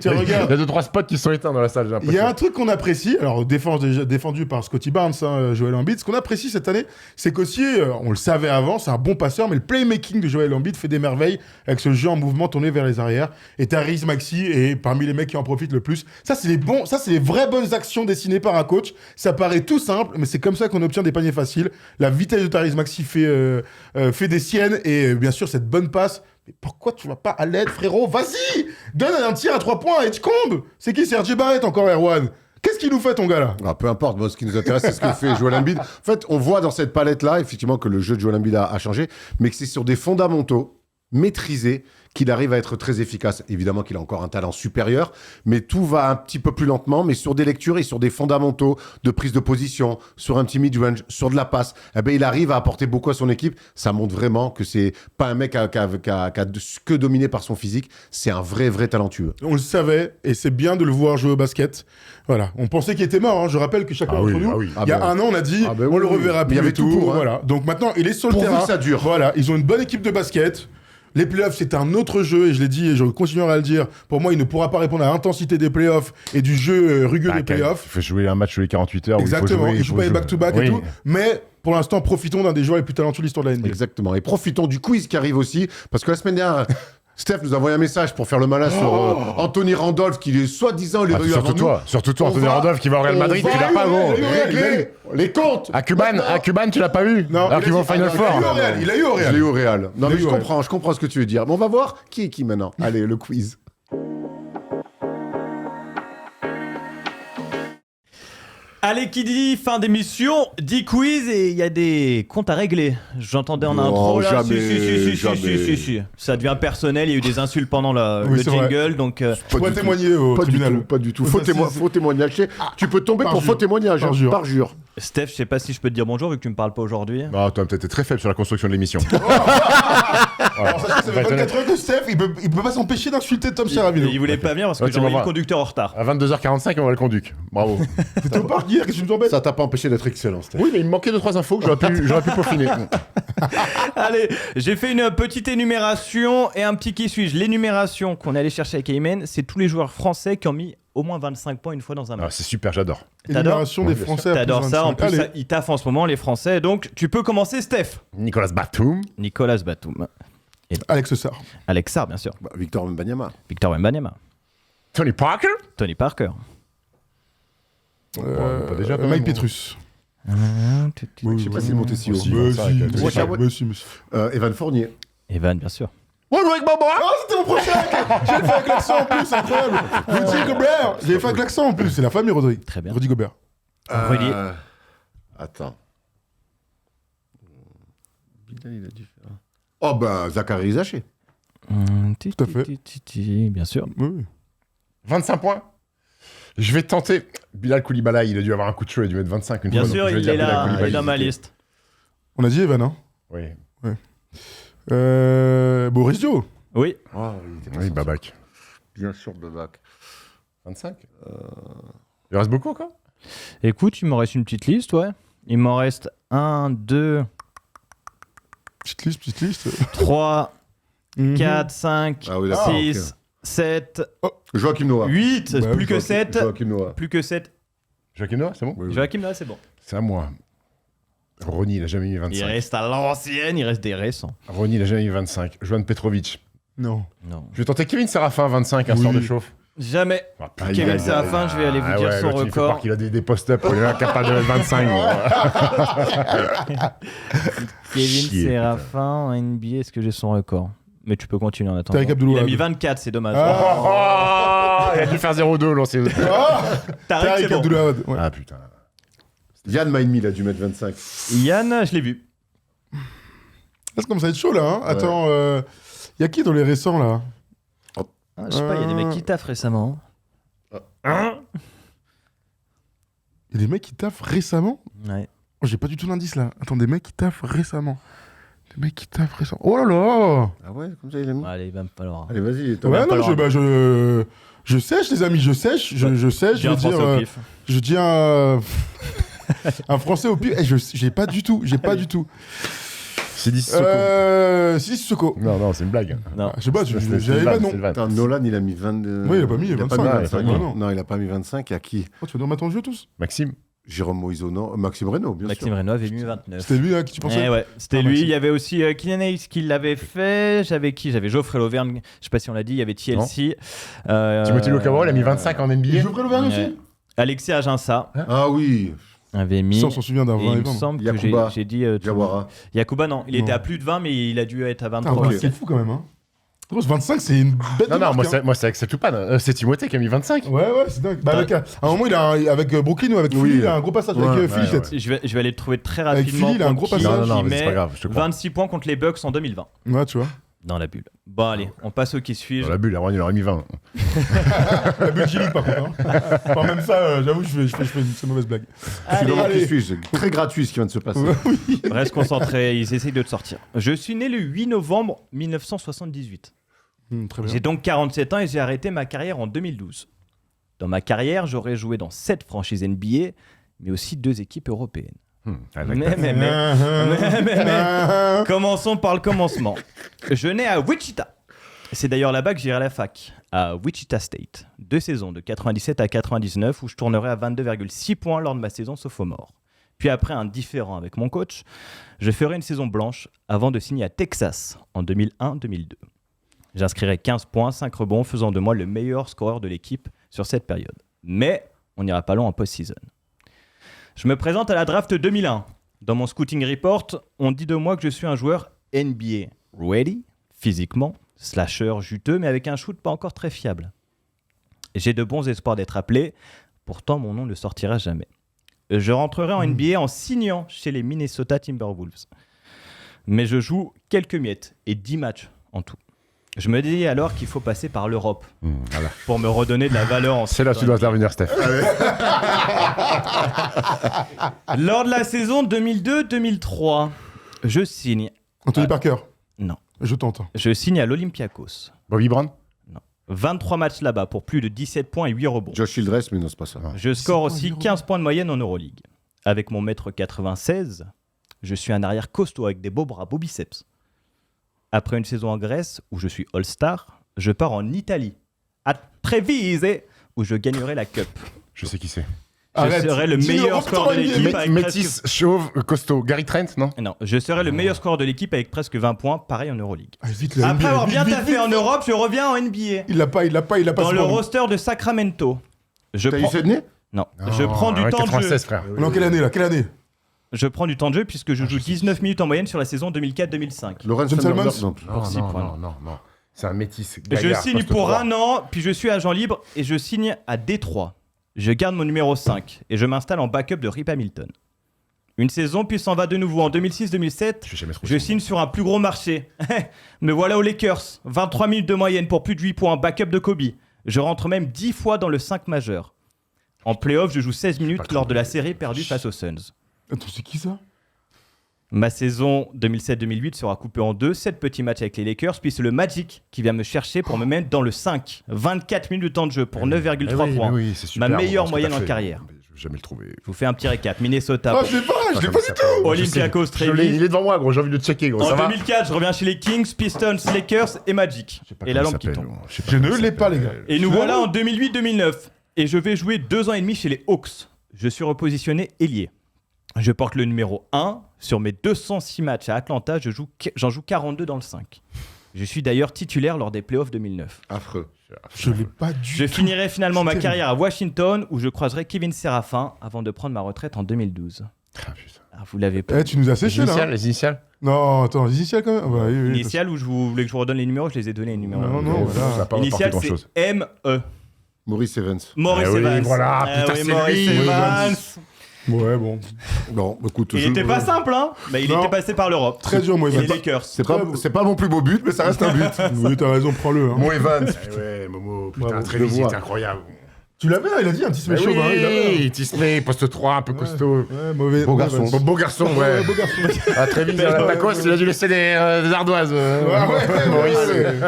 Il y a 2-3 spots qui sont éteints dans la salle, j'ai l'impression. Il y a un truc qu'on apprécie, alors défendu par Scottie Barnes, Joel Embiid, ce qu'on apprécie cette année, c'est qu'aussi, on le savait avant, c'est un bon passeur, mais le playmaking de Joel Embiid fait des merveilles avec ce jeu en mouvement tourné vers les arrières. Et Tyrese Maxey est parmi les mecs qui en profitent le plus. Ça, c'est les vraies bonnes actions dessinées par un coach. Ça paraît tout simple, mais c'est comme ça qu'on obtient des paniers faciles. La vitesse de Tyrese Maxey fait des siennes, et bien sûr, cette bonne passe. Mais pourquoi tu vas pas à l'aide, frérot? Vas-y! Donne un tir à 3 points et tu combes! C'est qui, c'est RJ Barrett encore, Erwan? Qu'est-ce qu'il nous fait, ton gars, là? Peu importe, moi, ce qui nous intéresse, c'est ce que fait Joel Embiid. En fait, on voit dans cette palette-là, effectivement, que le jeu de Joel Embiid a changé, mais que c'est sur des fondamentaux maîtrisés qu'il arrive à être très efficace. Évidemment qu'il a encore un talent supérieur, mais tout va un petit peu plus lentement, mais sur des lectures et sur des fondamentaux de prise de position, sur un petit mid-range, sur de la passe, il arrive à apporter beaucoup à son équipe. Ça montre vraiment que c'est pas un mec qui a que dominé par son physique, c'est un vrai talentueux. On le savait, et c'est bien de le voir jouer au basket. Voilà, on pensait qu'il était mort, hein. Je rappelle que chacun d'entre nous, il y a un an, on a dit, on le reverra plus. Il y avait tout pour, hein. Voilà. Donc maintenant, il est sur le terrain. Pourvu que ça dure. Voilà, ils ont une bonne équipe de basket. Les playoffs, c'est un autre jeu, et je l'ai dit et je continuerai à le dire. Pour moi, il ne pourra pas répondre à l'intensité des playoffs et du jeu rugueux des playoffs. Il faut jouer un match tous les 48 heures. Exactement, il joue pas les back-to-back et tout. Mais pour l'instant, profitons d'un des joueurs les plus talentueux de l'histoire de la NBA. Exactement, et profitons du quiz qui arrive aussi, parce que la semaine dernière... Steph nous a envoyé un message pour faire le malin sur Anthony Randolph, qui est soi-disant les rues avant nous. Surtout toi, Anthony Randolph qui va au Real Madrid, tu l'as pas, gros. Les comptes. À Cuban, tu l'as pas vu? Non, alors qu'ils vont au Final Four. Il a eu au Real. Je l'ai eu au Real. Non, mais je comprends ce que tu veux dire. Mais on va voir qui est qui maintenant. Allez, le quiz. Allez, qui dit fin d'émission, dit quiz et il y a des comptes à régler. J'entendais en intro là. jamais, Si. Ça devient personnel, il y a eu des insultes pendant le Oui, c'est jingle, donc Je pourrais témoigner au Pas du tribunal. tout, pas du tout. Ça, Faux témoignage. Tu peux tomber Par pour jure. faux témoignage. Par hein, jure. Par jure. Steph, je sais pas si je peux te dire bonjour vu que tu me parles pas aujourd'hui. Non, toi, peut-être t'es très faible sur la construction de l'émission. Alors, sachant que ça fait 24 heures que Steph, il peut pas s'empêcher d'insulter Tom Serravino. Il voulait pas venir parce que Ouais, tu j'en ai vas eu le voir. conducteur en retard. À 22h45, on va le conduire. Bravo. T'étais au parc hier, qu'est-ce que tu nous embêtes? Ça t'a pas empêché d'être excellent, Steph. Oui, mais il me manquait 2-3 infos que j'aurais pu peaufiner. Allez, j'ai fait une petite énumération et un petit qui suis-je. L'énumération qu'on est allé chercher avec Ayman, c'est tous les joueurs français qui ont mis au moins 25 points une fois dans un Ah, match. c'est super, j'adore. T'adores Énumération des Ouais, Français. à plus de T'adores ça, en 25. plus Allez. ça, ils taffent en ce moment les Français, donc tu peux commencer Steph. Nicolas Batum. Nicolas Batum, Alex Sarr. Alex Sarr bien sûr, Bah, Victor Wembanyama. Victor Wembanyama, Tony Parker. Tony Parker, Pas déjà, quand Mike même, Petrus. Je sais pas s'il montait si haut. Aussi. Mais 25, si, Watch out. mais si, mais si. Evan Fournier. Evan bien sûr. Ah, c'était mon prochain! J'ai fait avec l'accent en plus, incroyable! Rudy Gobert! J'ai fait avec l'accent en plus, c'est la famille Rodri. Très bien. Rudy Gobert. Rudy. Attends. Oh bah, Zachary Zaché. Tout à fait. Bien sûr. Oui. 25 points. Je vais tenter. Bilal Koulibaly, il a dû avoir un coup de chaud, il a dû mettre 25 une Bien fois. donc sûr, je vais il dire est Bilal là, il Koulibaly. est dans ma liste. On a dit Evan, hein? Oui, Boris Dio. Oui. Oh, il était pas oui sorti. Babac. Bien sûr, Babac. 25 Il reste beaucoup encore. Écoute, il m'en reste une petite liste, ouais. Il m'en reste 1, 2, Petite liste. 3, Mhm. 4, 5, Ah oui, d'accord, 6, 7, Joachim Noah. 8, Bah, plus que 7. Joachim Noah. Plus que 7. Joachim Noah, c'est bon Oui, oui. Joachim, là, c'est bon. C'est à moi. Ronny, il a jamais mis Il 25. reste à l'ancienne, il reste des récents. Ronny, il a jamais mis 25. Johan Petrovic. Non. Non. Je vais tenter Kevin Serafin, 25, un Oui. sort de chauffe. Jamais. Ah, Kevin Serafin, je vais aller vous dire son l'autre, Il faut record. croire qu'il a des post-up, il est incapable de mettre 25. Kevin Chier, Serafin en NBA, est-ce que j'ai son record? Mais tu peux continuer en attendant. Tariq Abdul Il a Wahab. mis 24, c'est dommage. Oh, il a dû faire 0-2, lancé. Tariq, c'est Tariq bon. Abdul Wahab, ouais. Ah putain. Yann Maïmi, il a dû mettre 25. Yann, je l'ai vu. Là, ça commence à être chaud, là. Hein. Attends, y a qui dans les récents, là? Ah, je sais pas, il y a des mecs qui taffent récemment. Y a des mecs qui taffent récemment? Ouais. Oh, j'ai pas du tout l'indice, là. Attends, des mecs qui taffent récemment. Des mecs qui taffent récemment. Oh là là! Ah ouais, comme ça, il a mis. Allez, il va me falloir. Allez, vas-y. va Ouais, pas non, leur- je sèche, les amis, je sèche. Je sèche, je J'ai veux un français dire. au pif. Je dis un français au pif. J'ai pas du tout. C'est 10 secondes. Sissoko. Non, non, c'est une blague. Non. Je sais pas, C'est j'avais pas, non. le van. Attends, Nolan, il a mis 22. Oui, il a pas mis 25, mis ouais, 25. ouais, non. Non, il a pas mis 25. Il y a qui? Oh, tu vas nous remettre en jeu tous? Maxime. Jérôme Moïseau, non. Maxime Reynaud, bien Maxime sûr. Reynaud avait mis 29. C'était lui, là, qui tu pensais? Eh ouais, c'était Ah, lui. Maxime. Il y avait aussi Kylian Hayes qui l'avait fait. J'avais qui? J'avais Geoffrey Lauvergne. Je sais pas si on l'a dit. Il y avait TLC. Timothy Locavaro, il a mis 25 en NBA. Geoffrey Lauvergne Ouais. aussi? Alexis Aginsa Ah oui, avait mis. Ça, on s'en souvient d'un Et 20 il et me 20. semble que Yacouba. j'ai dit. Jawara. Yacouba, non. Il Non. était à plus de 20, mais il a dû être à Ah, 23. ouais, c'est fou quand même, hein. Gros, 25, c'est une bête de Non, non, marque, hein. moi c'est Axel Toupane. C'est Timothée qui a mis 25. Ouais, c'est dingue. Bah, avec, à un moment, il a avec Brooklyn ou avec Oui. Philly, il a un gros passage. Ouais, avec Philly, ouais, peut-être. Je vais aller le trouver très Avec rapidement. Philly, il a un pour gros qui- passage. Non, non, qui mais c'est met pas grave, je te crois. 26 points contre les Bucks en 2020. Ouais, tu vois. Dans la bulle. Bon, allez, on passe au qui suis-je. Dans la bulle, Aaron, il aurait mis 20. La bulle G-League, par contre. Hein. Enfin, même ça, j'avoue, je fais une mauvaise blague. Allez, Comment allez. qui suis-je? C'est très gratuit ce qui vient de se passer. reste concentré, ils essayent de te sortir. Je suis né le 8 novembre 1978. Très bien. J'ai donc 47 ans et j'ai arrêté ma carrière en 2012. Dans ma carrière, j'aurais joué dans 7 franchises NBA, mais aussi 2 équipes européennes. Mais. Commençons par le commencement. Je nais à Wichita. C'est d'ailleurs là-bas que j'irai à la fac, à Wichita State. 2 saisons de 97 à 99 où je tournerai à 22,6 points lors de ma saison sophomore. Puis après un différend avec mon coach, je ferai une saison blanche avant de signer à Texas en 2001-2002. J'inscrirai 15 points, 5 rebonds, faisant de moi le meilleur scoreur de l'équipe sur cette période. Mais on n'ira pas loin en post-season. Je me présente à la draft 2001. Dans mon scouting report, on dit de moi que je suis un joueur NBA ready, physiquement, slasher juteux, mais avec un shoot pas encore très fiable. J'ai de bons espoirs d'être appelé, pourtant mon nom ne sortira jamais. Je rentrerai en NBA en signant chez les Minnesota Timberwolves. Mais je joue quelques miettes et 10 matchs en tout. Je me dis alors qu'il faut passer par l'Europe Voilà. pour me redonner de la valeur en C'est là que tu dois intervenir, Steph. Lors de la saison 2002-2003, je signe. Anthony Parker. Non. Je tente. Je signe à l'Olympiakos. Bobby Brown. 23 matchs là-bas pour plus de 17 points et 8 rebonds. Josh Childress, mais non, c'est pas ça. Je score aussi 15 points de moyenne en Euroleague. Avec mon mètre 96, je suis un arrière costaud avec des beaux bras, beaux biceps. Après une saison en Grèce, où je suis All-Star, je pars en Italie, à Treviso, où je gagnerai la Cup. Je sais qui c'est. Je serai le meilleur score de l'équipe avec Métis, chauve, costaud. Gary Trent, non? Non, je serai le meilleur score de l'équipe avec presque 20 points, pareil en Euroleague. Ah, vite, la Après NBA, avoir vite, bien vite, taffé vite. en Europe, je reviens en NBA. Il l'a pas. Dans ce le moment. roster de Sacramento. Je T'as eu prends... Sydney? Non, je prends du temps de jeu. 96, frère. On est en quelle année là? Quelle année? Je prends du temps de jeu puisque je joue 19 minutes en moyenne sur la saison 2004-2005. Lorenz John Fernandez? Salmons? Non. Non, Six non, points. non. C'est un métis. Je gaillard, signe poste pour 3. un an, puis je suis agent libre et je signe à Détroit. Je garde mon numéro 5 et je m'installe en backup de Rip Hamilton. Une saison, puis s'en va de nouveau en 2006-2007. Je vais jamais trouvé Je son signe sur un plus gros marché. Me voilà aux Lakers. 23 minutes de moyenne pour plus de 8 points, backup de Kobe. Je rentre même 10 fois dans le 5 majeur. En playoff, je joue 16 minutes lors de la série perdue face aux Suns. Attends, c'est qui ça? Ma saison 2007-2008 sera coupée en deux, 7 petits matchs avec les Lakers, puis c'est le Magic qui vient me chercher pour me mettre dans le 5. 24 minutes de temps de jeu pour 9,3 points. Oui, c'est super, Ma meilleure ce que moyenne t'as en fait. carrière. Je vais jamais le trouver. Je vous fais un petit récap. Minnesota, Ah, je l'ai pas du tout. Olympiakos, Je l'ai, il Treviso. est devant moi, gros. J'ai envie de le checker, gros. En Ça va 2004, je reviens chez les Kings, Pistons, Lakers et Magic. Je sais pas Et la comment lampe il qui s'appelle, tombe. gros. Je sais Je ne comment il l'ai pas, les s'appelle. gars. Et nous Tu voilà vois, en 2008-2009. Et je vais jouer 2 ans et demi chez les Hawks. Je suis repositionné ailier. Je porte le numéro 1. Sur mes 206 matchs à Atlanta, j'en joue 42 dans le 5. Je suis d'ailleurs titulaire lors des playoffs 2009. Affreux. Je l'ai pas du Je tout. finirai finalement ma Putain. carrière à Washington où je croiserai Kevin Serafin avant de prendre ma retraite en 2012. Ah, putain. Ah, vous l'avez pas. Eh, tu nous as Les séché là. initiales, Hein. les initiales. Non, attends, les initiales quand même. Ah, bah, oui, oui, Initial où vous voulez que je vous redonne les numéros, je les ai donnés les numéros. Non, voilà. Ça n'a pas Initial apporté c'est grand-chose. M-E. Maurice Evans. Maurice Eh oui, Evans. voilà, Eh putain, oui, c'est Maurice lui. Evans. Ouais, bon. Bon, écoute, Il était pas simple, hein. Mais il Non. était passé par l'Europe. Très dur, moi, Et les Evans. Lakers. c'est pas mon plus beau but, mais ça reste un but. Oui, t'as raison, prends-le. Hein. Mon Evans. Ouais, Momo, putain, Bravo, très je vite, vois. c'était incroyable. Tu l'avais, il a dit un petit Mais smash chaud, hein, il l'avait. oui, Tisley, poste 3, un peu costaud. Ouais, mauvais. Beau garçon. Beau garçon, ouais. Beau garçon. Ah, très vite, à la tacos, il a dû laisser des ardoises. Maurice.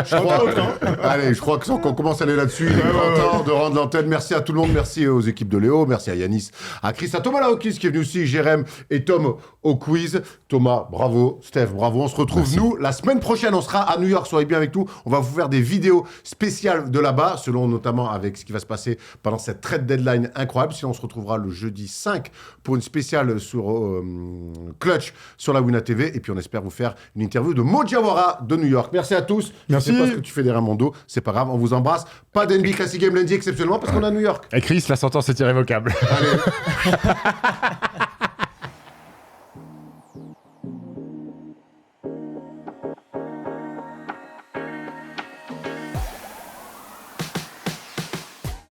Je crois, allez, je crois que sans qu'on commence à aller là-dessus, il est grand temps de rendre l'antenne. Merci à tout le monde, merci aux équipes de Léo, merci à Yanis, à Chris, à Thomas Laokis qui est venu aussi, Jérém et Tom au quiz. Thomas, bravo, Steph, bravo. On se retrouve, nous, la semaine prochaine, on sera à New York, soyez bien avec nous. On va vous faire des vidéos spéciales de là-bas, selon notamment avec ce qui va se passer pendant cette trade deadline incroyable. Sinon, on se retrouvera le jeudi 5 pour une spéciale sur Clutch sur la Wina TV. Et puis, on espère vous faire une interview de Mo Diawara de New York. Merci à tous. Merci. Je sais pas ce que tu fais derrière mon dos. C'est pas grave, on vous embrasse. Pas d'NB Classic Game lundi exceptionnellement parce qu'on est à New York. Et Chris, la sentence est irrévocable. Allez.